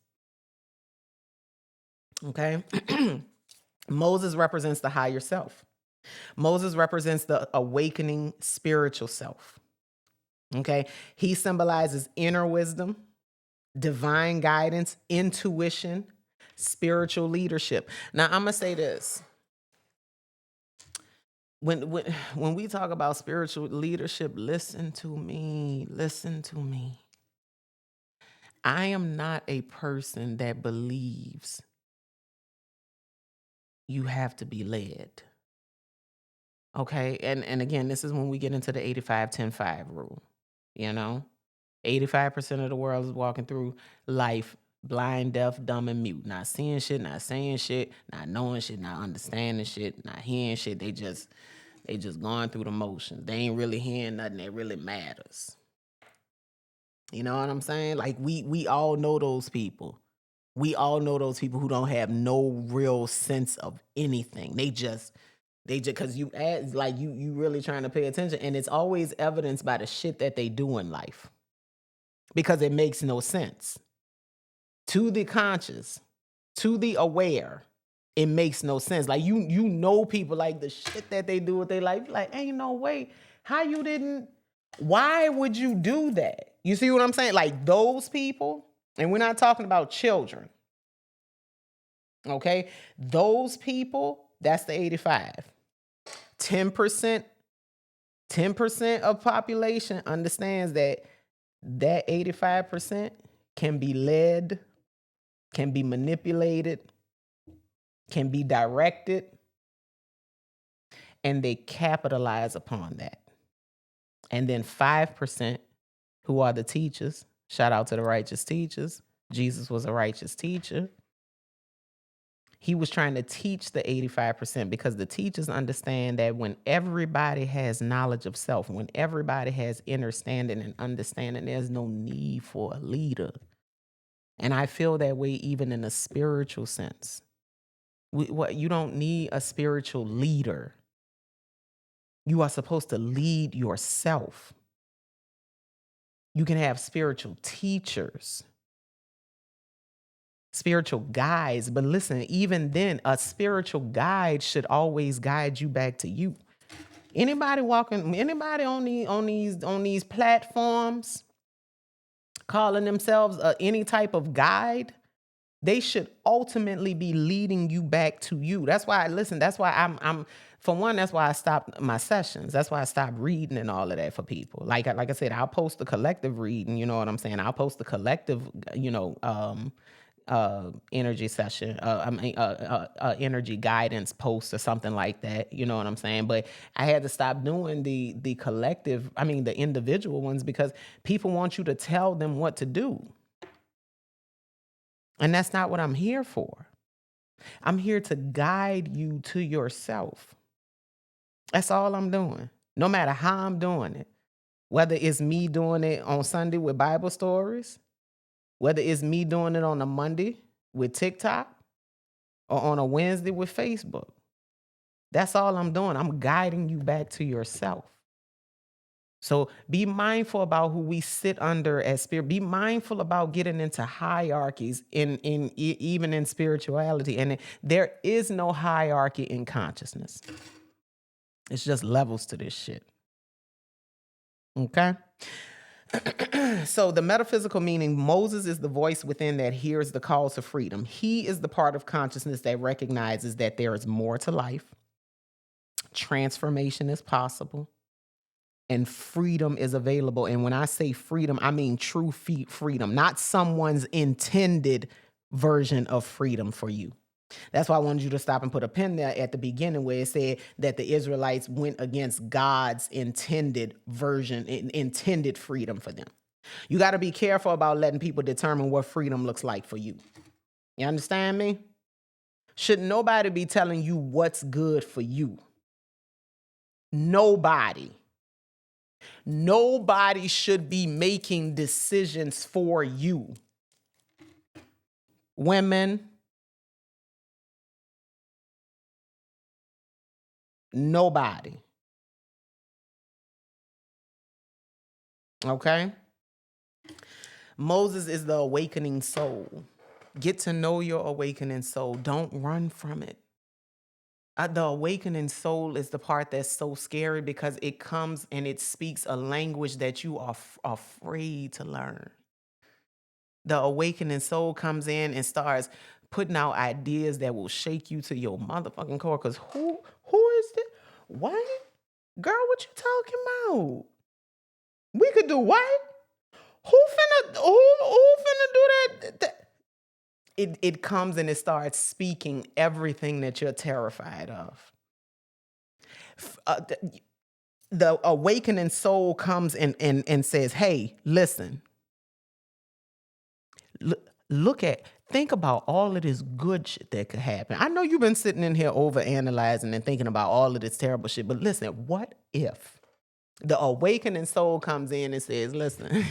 S1: Okay? Moses represents the higher self. Moses represents the awakening spiritual self. Okay? He symbolizes inner wisdom, divine guidance, intuition, spiritual leadership. Now, I'm going to say this. When we talk about spiritual leadership, listen to me. Listen to me. I am not a person that believes you have to be led. Okay? And again, this is when we get into the 85-10-5 rule. You know? 85% of the world is walking through life blind, deaf, dumb, and mute. Not seeing shit, not saying shit, not knowing shit, not understanding shit, not hearing shit. They just going through the motions. They ain't really hearing nothing that really matters. You know what I'm saying? Like we all know those people. We all know those people who don't have no real sense of anything. They just because you ask, like you really trying to pay attention, and it's always evidenced by the shit that they do in life. Because it makes no sense. To the conscious, to the aware, it makes no sense. Like you know people, like the shit that they do with their life, like ain't no way. Why would you do that? You see what I'm saying? Like those people, and we're not talking about children. Okay? Those people, that's the 85. 10% of population understands that 85% can be led, can be manipulated, can be directed, and they capitalize upon that. And then 5%, who are the teachers, shout out to the righteous teachers. Jesus was a righteous teacher. He was trying to teach the 85% because the teachers understand that when everybody has knowledge of self, when everybody has understanding and understanding, there's no need for a leader. And I feel that way even in a spiritual sense. You don't need a spiritual leader. You are supposed to lead yourself. You can have spiritual teachers, spiritual guides, but listen, even then, a spiritual guide should always guide you back to you. Anybody on these platforms calling themselves any type of guide, they should ultimately be leading you back to you. That's why I'm for one, that's why I stopped my sessions. That's why I stopped reading and all of that for people. Like I said, I'll post the collective reading, you know what I'm saying? I'll post the collective, energy session, energy guidance post or something like that. You know what I'm saying? But I had to stop doing the collective, the individual ones, because people want you to tell them what to do. And that's not what I'm here for. I'm here to guide you to yourself. That's all I'm doing. No matter how I'm doing it. Whether it's me doing it on Sunday with Bible stories, whether it's me doing it on a Monday with TikTok, or on a Wednesday with Facebook. That's all I'm doing. I'm guiding you back to yourself. So be mindful about who we sit under as spirit. Be mindful about getting into hierarchies even in spirituality. And there is no hierarchy in consciousness. It's just levels to this shit. Okay? So the metaphysical meaning, Moses is the voice within that hears the call to freedom. He is the part of consciousness that recognizes that there is more to life. Transformation is possible. And freedom is available. And when I say freedom, I mean true freedom, not someone's intended version of freedom for you. That's why I wanted you to stop and put a pin there at the beginning where it said that the Israelites went against God's intended version, intended freedom for them. You got to be careful about letting people determine what freedom looks like for you. You understand me? Should nobody be telling you what's good for you? Nobody. Nobody should be making decisions for you. Women, nobody. Okay? Moses is the awakening soul. Get to know your awakening soul. Don't run from it. The awakening soul is the part that's so scary because it comes and it speaks a language that you are afraid to learn. The awakening soul comes in and starts putting out ideas that will shake you to your motherfucking core. Because who is this? What? Girl, what you talking about? We could do what? Who finna do that? It comes and it starts speaking everything that you're terrified of. The awakening soul comes and says, hey, listen. Think about all of this good shit that could happen. I know you've been sitting in here overanalyzing and thinking about all of this terrible shit, but listen, what if the awakening soul comes in and says, listen,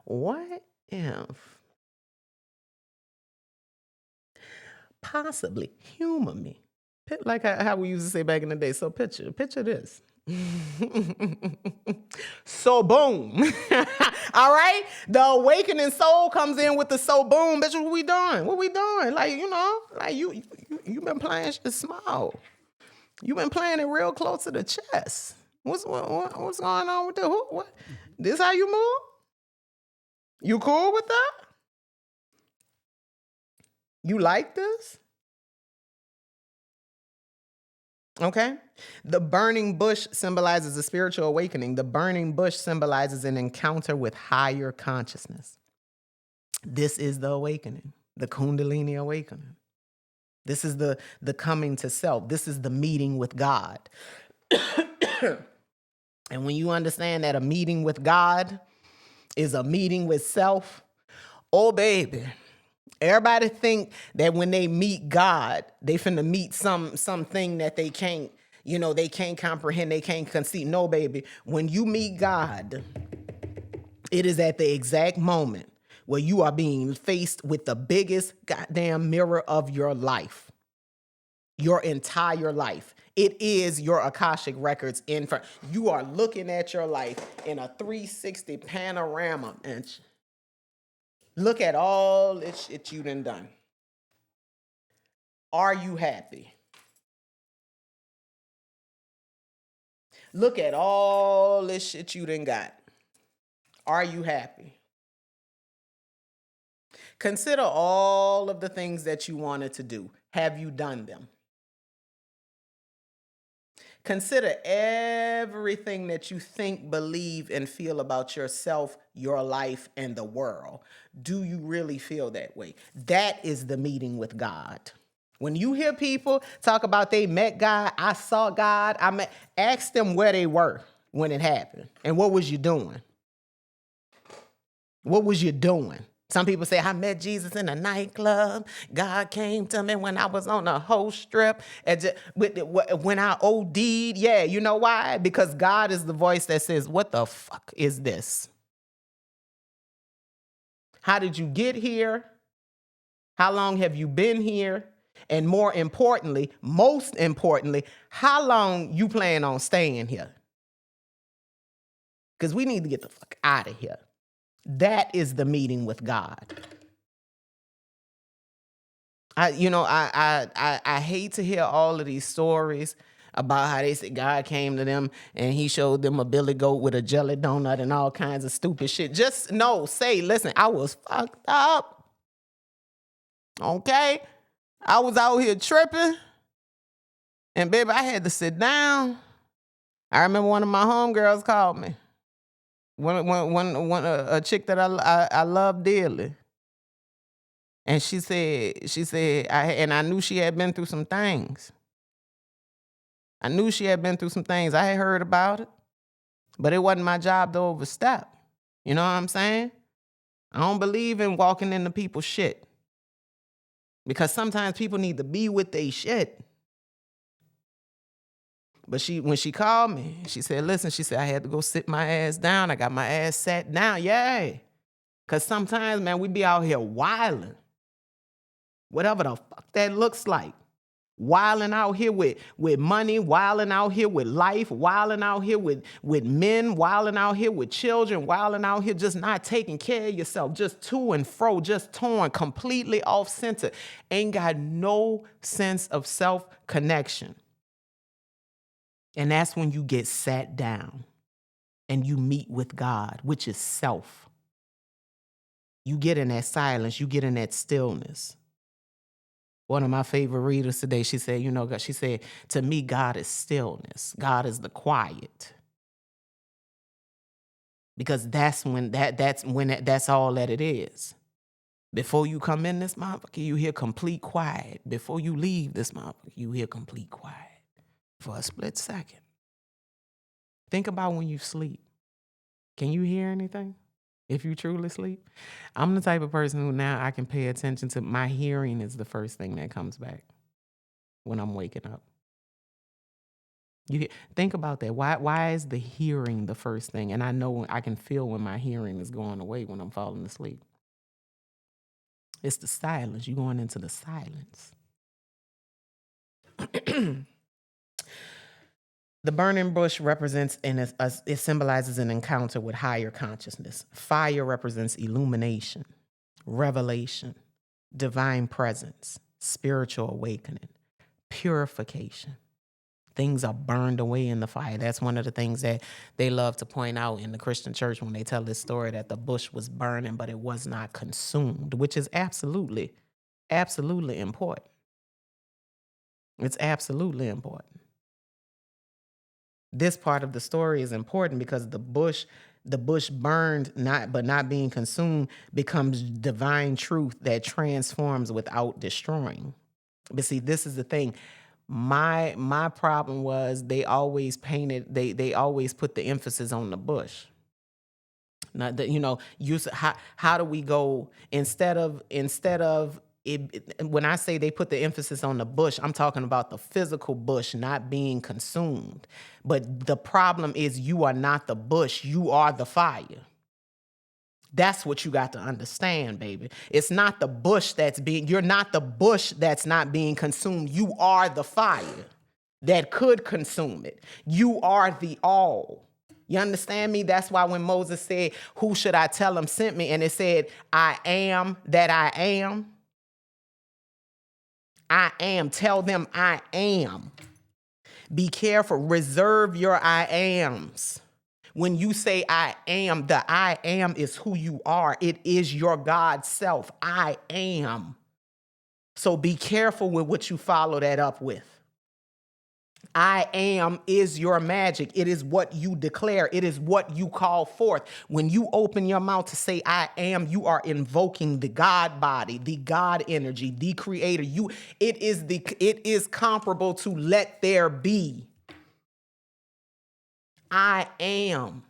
S1: what if possibly humor me? Like how we used to say back in the day. So picture this. So boom. All right. The awakening soul comes in with the so boom. Bitch, what we doing? What we doing? Like, like you been playing shit small. You been playing it real close to the chest. What's going on with the hook? What? This how you move? You cool with that? You like this? Okay. The burning bush symbolizes a spiritual awakening. The burning bush symbolizes an encounter with higher consciousness. This is the awakening, the Kundalini awakening. This is the coming to self. This is the meeting with God. And when you understand that a meeting with God is a meeting with self, oh baby, everybody think that when they meet God, they finna meet something that they can't, they can't comprehend, they can't conceive. No, baby. When you meet God, it is at the exact moment where you are being faced with the biggest goddamn mirror of your life. Your entire life. It is your Akashic records in front. You are looking at your life in a 360 panorama. And look at all this shit you done. Are you happy? Look at all this shit you done got. Are you happy? Consider all of the things that you wanted to do. Have you done them? Consider everything that you think, believe, and feel about yourself, your life, and the world. Do you really feel that way? That is the meeting with God. When you hear people talk about they met God, I saw God, ask them where they were when it happened. And what was you doing? What was you doing? Some people say, I met Jesus in a nightclub. God came to me when I was on the whole strip. When I OD'd. Yeah, you know why? Because God is the voice that says, what the fuck is this? How did you get here? How long have you been here? And most importantly, how long you plan on staying here? Because we need to get the fuck out of here. That is the meeting with God. I hate to hear all of these stories about how they said God came to them and he showed them a billy goat with a jelly donut and all kinds of stupid shit. Just listen, I was fucked up. Okay? I was out here tripping. And baby, I had to sit down. I remember one of my homegirls called me. A chick that I love dearly. And she said, I knew she had been through some things. I had heard about it, but it wasn't my job to overstep. You know what I'm saying? I don't believe in walking into people's shit. Because sometimes people need to be with their shit. But when she called me, she said, listen, I had to go sit my ass down. I got my ass sat down. Yay. Because sometimes, man, we be out here wilding. Whatever the fuck that looks like. Wilding out here with money, wilding out here with life, wilding out here with men, wilding out here with children, wilding out here just not taking care of yourself, just to and fro, just torn, completely off center. Ain't got no sense of self-connection. And that's when you get sat down and you meet with God, which is self. You get in that silence, you get in that stillness. One of my favorite readers today, she said, to me, God is stillness. God is the quiet. Because that's all that it is. Before you come in this motherfucker, you hear complete quiet. Before you leave this motherfucker, you hear complete quiet. For a split second. Think about when you sleep. Can you hear anything? If you truly sleep? I'm the type of person who now I can pay attention to my hearing is the first thing that comes back when I'm waking up. Think about that. Why is the hearing the first thing? And I know I can feel when my hearing is going away when I'm falling asleep. It's the silence. You're going into the silence. The burning bush represents, it symbolizes an encounter with higher consciousness. Fire represents illumination, revelation, divine presence, spiritual awakening, purification. Things are burned away in the fire. That's one of the things that they love to point out in the Christian church when they tell this story that the bush was burning, but it was not consumed, which is absolutely, absolutely important. It's absolutely important. This part of the story is important because the bush burned, but not being consumed, becomes divine truth that transforms without destroying. But see, this is the thing. My problem was they always they always put the emphasis on the bush. Now that how do we go instead of when I say they put the emphasis on the bush, I'm talking about the physical bush not being consumed. But the problem is you are not the bush, you are the fire. That's what you got to understand, baby. It's not the bush you're not the bush that's not being consumed. You are the fire that could consume it. You are the all. You understand me? That's why when Moses said, who should I tell him sent me? And it said, I am that I am. I am. Tell them I am. Be careful. Reserve your I ams. When you say I am, the I am is who you are. It is your God self. I am. So be careful with what you follow that up with. I am is your magic. It is what you declare. It is what you call forth. When you open your mouth to say I am, you are invoking the God body, the God energy, the creator. It is comparable to let there be. I am.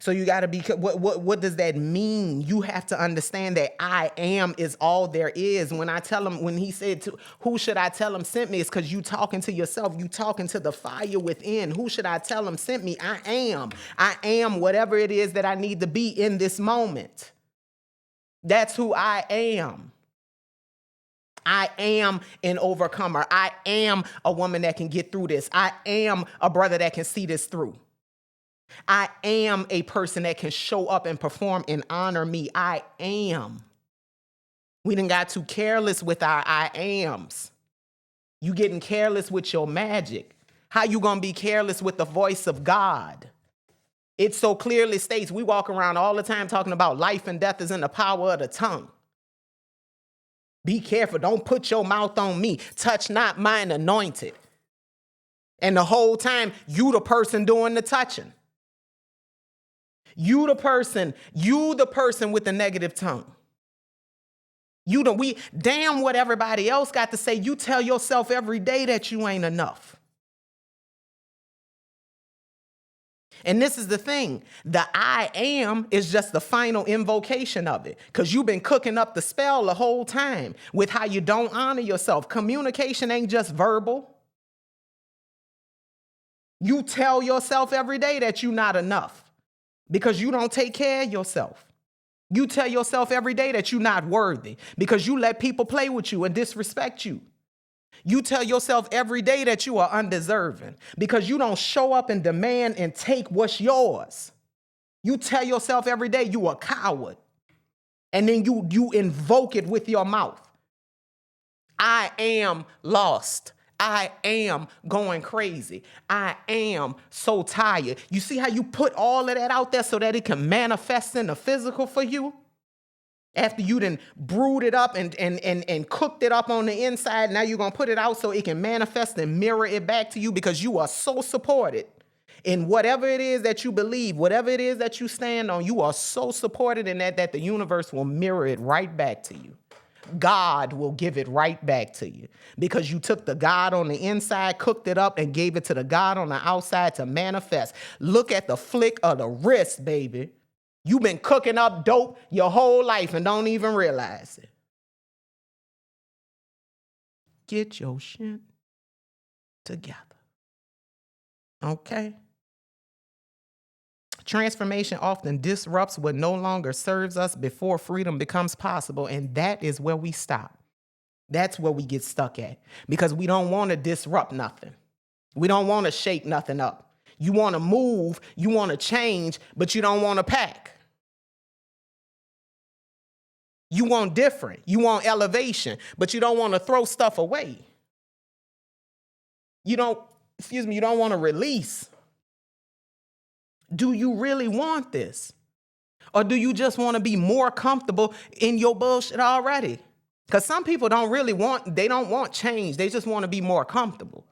S1: So you got to be, what does that mean? You have to understand that I am is all there is. When he said, who should I tell him sent me? It's because you talking to yourself. You talking to the fire within. Who should I tell him sent me? I am. I am whatever it is that I need to be in this moment. That's who I am. I am an overcomer. I am a woman that can get through this. I am a brother that can see this through. I am a person that can show up and perform and honor me. I am. We done got too careless with our I ams. You getting careless with your magic. How you gonna be careless with the voice of God? It so clearly states, we walk around all the time talking about life and death is in the power of the tongue. Be careful. Don't put your mouth on me. Touch not mine anointed. And the whole time, you the person doing the touching. You the person with the negative tongue. Damn what everybody else got to say. You tell yourself every day that you ain't enough. And this is the thing. The I am is just the final invocation of it. Because you've been cooking up the spell the whole time with how you don't honor yourself. Communication ain't just verbal. You tell yourself every day that you're not enough because you don't take care of yourself. You tell yourself every day that you're not worthy because you let people play with you and disrespect you. You tell yourself every day that you are undeserving because you don't show up and demand and take what's yours. You tell yourself every day you are a coward. And then you invoke it with your mouth. I am lost. I am going crazy. I am so tired. You see how you put all of that out there so that it can manifest in the physical for you? After you done brewed it up and cooked it up on the inside, now you're going to put it out so it can manifest and mirror it back to you because you are so supported in whatever it is that you believe, whatever it is that you stand on. You are so supported in that the universe will mirror it right back to you. God will give it right back to you because you took the God on the inside, cooked it up, and gave it to the God on the outside to manifest. Look at the flick of the wrist, baby. You've been cooking up dope your whole life and don't even realize it. Get your shit together. Okay? Transformation often disrupts what no longer serves us before freedom becomes possible, and that is where we stop. That's where we get stuck at because we don't want to disrupt nothing. We don't want to shake nothing up. You want to move, you want to change, but you don't want to pack. You want different. You want elevation, but you don't want to throw stuff away. You don't want to release. Do you really want this? Or do you just want to be more comfortable in your bullshit already? Because some people don't want change. They just want to be more comfortable.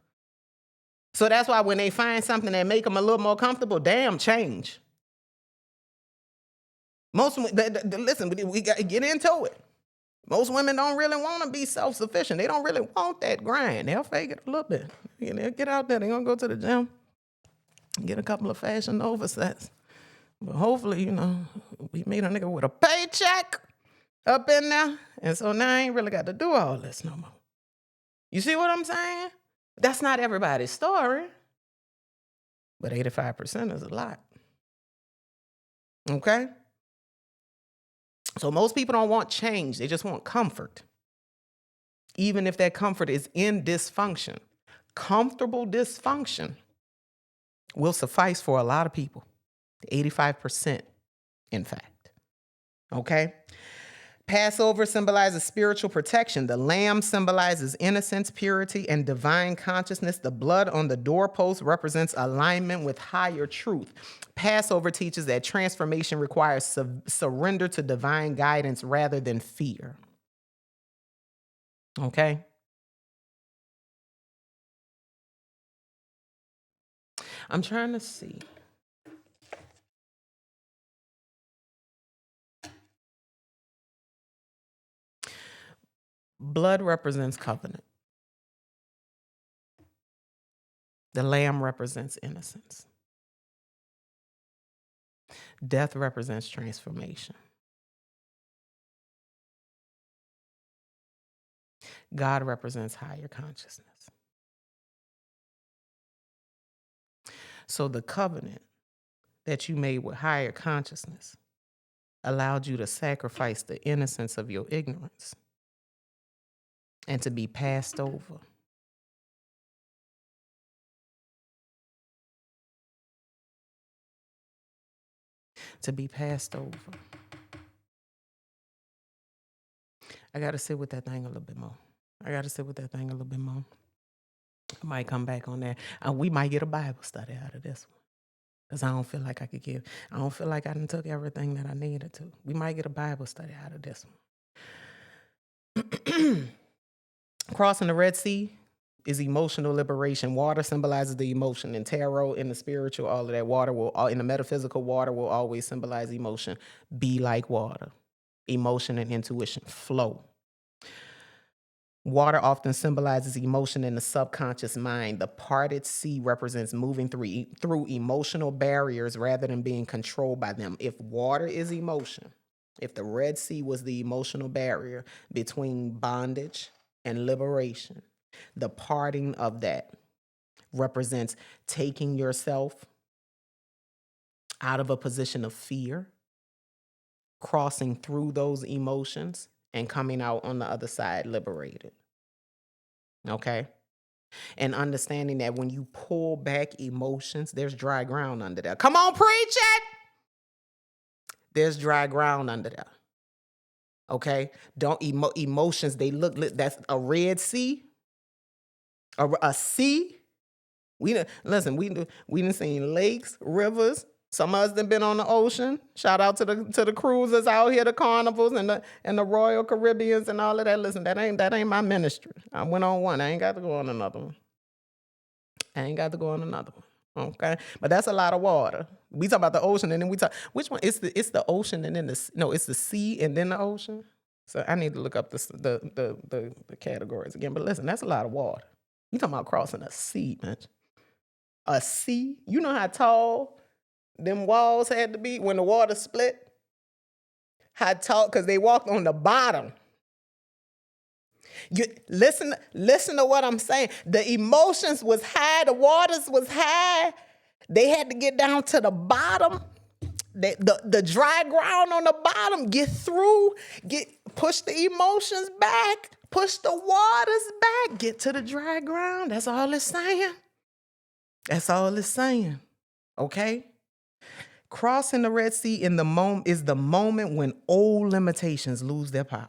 S1: So that's why when they find something that make them a little more comfortable, damn, change. Listen, we got to get into it. Most women don't really want to be self-sufficient. They don't really want that grind. They'll fake it a little bit. They'll get out there. They're going to go to the gym, get a couple of Fashion Nova sets. But hopefully, we meet a nigga with a paycheck up in there. And so now I ain't really got to do all this no more. You see what I'm saying? That's not everybody's story. But 85% is a lot. Okay? So most people don't want change. They just want comfort. Even if that comfort is in dysfunction. Comfortable dysfunction will suffice for a lot of people. 85%, in fact. Okay? Passover symbolizes spiritual protection. The lamb symbolizes innocence, purity, and divine consciousness. The blood on the doorpost represents alignment with higher truth. Passover teaches that transformation requires surrender to divine guidance rather than fear. Okay? I'm trying to see. Blood represents covenant. The lamb represents innocence. Death represents transformation. God represents higher consciousness. So the covenant that you made with higher consciousness allowed you to sacrifice the innocence of your ignorance and to be passed over. To be passed over. I got to sit with that thing a little bit more. I might come back on that. We might get a Bible study out of this one. Because I don't feel like I don't feel like I done took everything that I needed to. We might get a Bible study out of this one. Crossing the Red Sea is emotional liberation. Water symbolizes the emotion. In tarot, in the spiritual, all of that in the metaphysical, water will always symbolize emotion. Be like water. Emotion and intuition flow. Water often symbolizes emotion in the subconscious mind. The parted sea represents moving through emotional barriers rather than being controlled by them. If water is emotion, if the Red Sea was the emotional barrier between bondage and liberation, the parting of that represents taking yourself out of a position of fear, crossing through those emotions, and coming out on the other side liberated. Okay? And understanding that when you pull back emotions, there's dry ground under there. Come on, preach it! There's dry ground under there. Okay? Don't emotions, they look, that's a Red Sea, a sea. We done seen lakes, rivers. Some of us done been on the ocean. Shout out to the cruisers out here, the carnivals and the Royal Caribbeans and all of that. Listen, that ain't my ministry. I went on one. I ain't got to go on another one. Okay, but that's a lot of water. We talk about the ocean, and then we talk. Which one? It's the ocean, and then it's the sea, and then the ocean. So I need to look up the categories again. But listen, that's a lot of water. You talking about crossing a sea, man? A sea? You know how tall them walls had to be when the water split? How tall? Because they walked on the bottom. You listen to what I'm saying. The emotions was high, the waters was high. They had to get down to the bottom. The dry ground on the bottom, get through, push the emotions back, push the waters back, get to the dry ground. That's all it's saying. Okay? Crossing the Red Sea is the moment when old limitations lose their power.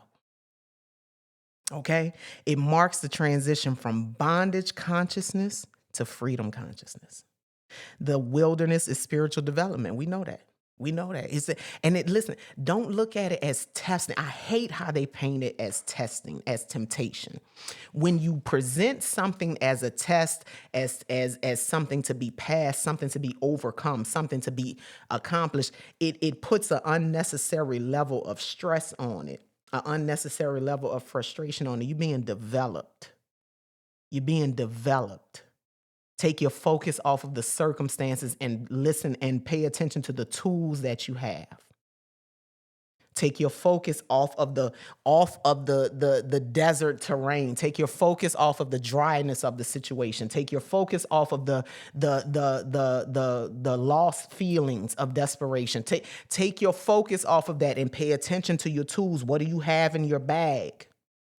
S1: Okay? It marks the transition from bondage consciousness to freedom consciousness. The wilderness is spiritual development. We know that. Listen, don't look at it as testing. I hate how they paint it as testing, as temptation. When you present something as a test, as something to be passed, something to be overcome, something to be accomplished, it puts an unnecessary level of stress on it, an unnecessary level of frustration on it. You're being developed. Take your focus off of the circumstances and listen and pay attention to the tools that you have. Take your focus off of the desert terrain. Take your focus off of the dryness of the situation. Take your focus off of the lost feelings of desperation. Take your focus off of that and pay attention to your tools. What do you have in your bag?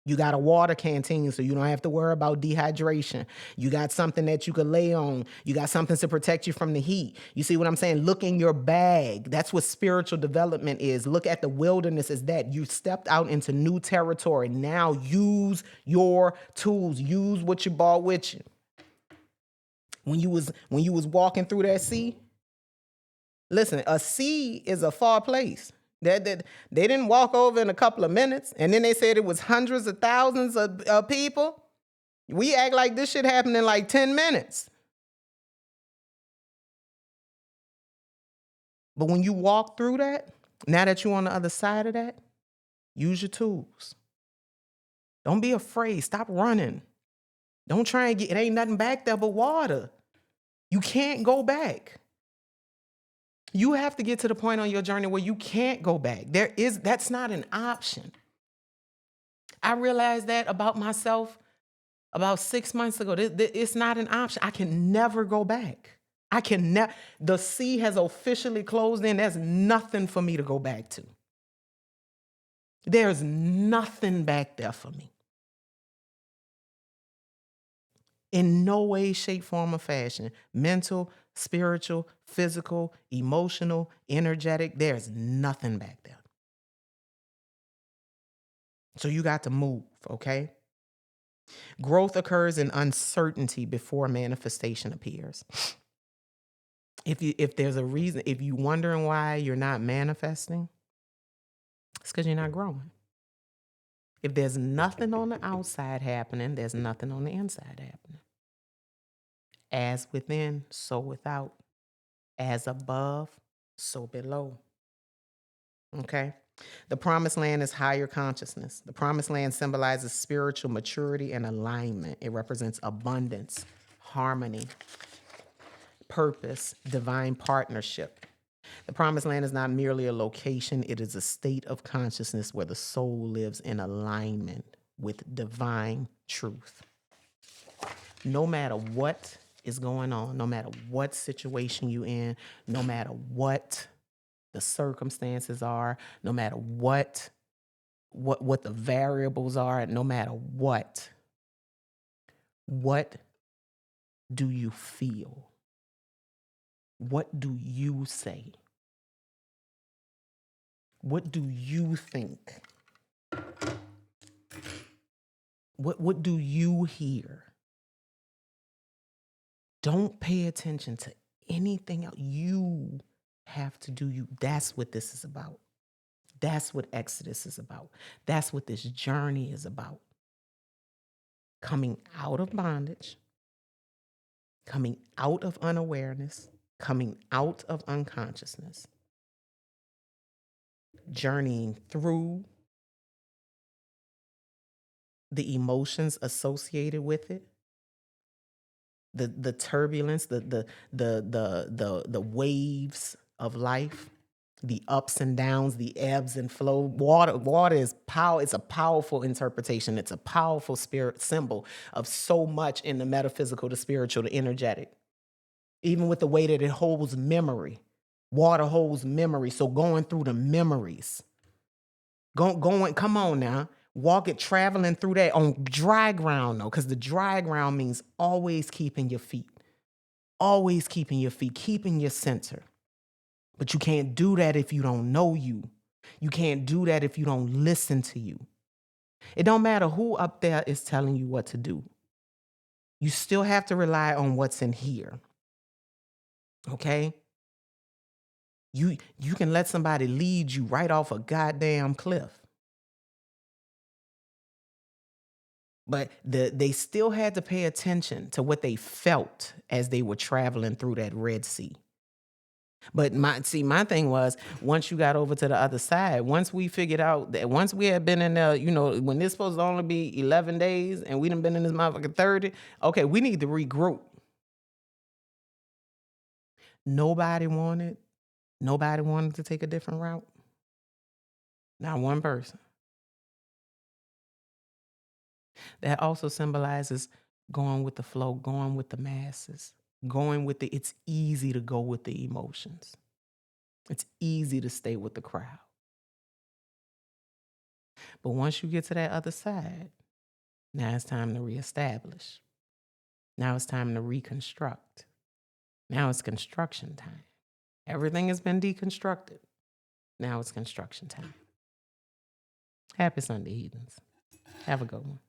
S1: You got a water canteen, so you don't have to worry about dehydration. You got something that you could lay on. You got something to protect you from the heat. You see what I'm saying? Look in your bag. That's what spiritual development is. Look at the wilderness as that. You stepped out into new territory. Now use your tools. Use what you brought with you. When you was walking through that sea, listen, a sea is a far place. They didn't walk over in a couple of minutes, and then they said it was hundreds of thousands of people. We act like this shit happened in like 10 minutes. But when you walk through that, now that you're on the other side of that, use your tools. Don't be afraid. Stop running. Don't try and it ain't nothing back there but water. You can't go back. You have to get to the point on your journey where you can't go back. That's not an option. I realized that about myself about 6 months ago. It's not an option. I can never go back. I can never. The sea has officially closed in. There's nothing for me to go back to. There's nothing back there for me. In no way, shape, form, or fashion. Mental, spiritual, physical, emotional, energetic. There's nothing back there. So you got to move, okay? Growth occurs in uncertainty before manifestation appears. If there's a reason, if you're wondering why you're not manifesting, it's because you're not growing. If there's nothing on the outside happening, there's nothing on the inside happening. As within, so without. As above, so below. Okay? The promised land is higher consciousness. The promised land symbolizes spiritual maturity and alignment. It represents abundance, harmony, purpose, divine partnership. The promised land is not merely a location, it is a state of consciousness where the soul lives in alignment with divine truth. No matter what is going on, no matter what situation you're in, no matter what the circumstances are, no matter what the variables are, no matter what do you feel? What do you say? What do you think? What do you hear? Don't pay attention to anything else. You have to do you. That's what this is about. That's what Exodus is about. That's what this journey is about. Coming out of bondage, coming out of unawareness, coming out of unconsciousness, journeying through the emotions associated with it, the turbulence, the waves of life, the ups and downs, the ebbs and flow. Water is power. It's a powerful interpretation. It's a powerful spirit symbol of so much in the metaphysical, the spiritual, the energetic. Even with the way that it holds memory. Water holds memory. So going through the memories. Going, come on now. Traveling through that on dry ground, though, because the dry ground means always keeping your feet. Always keeping your feet, keeping your center. But you can't do that if you don't know you. You can't do that if you don't listen to you. It don't matter who up there is telling you what to do. You still have to rely on what's in here. Okay? You can let somebody lead you right off a goddamn cliff. But they still had to pay attention to what they felt as they were traveling through that Red Sea. But my thing was, once you got over to the other side, once we figured out that once we had been in there, when this supposed to only be 11 days and we done been in this motherfucker 30, okay, we need to regroup. Nobody wanted to take a different route. Not one person. That also symbolizes going with the flow, going with the masses, it's easy to go with the emotions. It's easy to stay with the crowd. But once you get to that other side, now it's time to reestablish. Now it's time to reconstruct. Now it's construction time. Everything has been deconstructed. Now it's construction time. Happy Sunday, Heathens. Have a good one.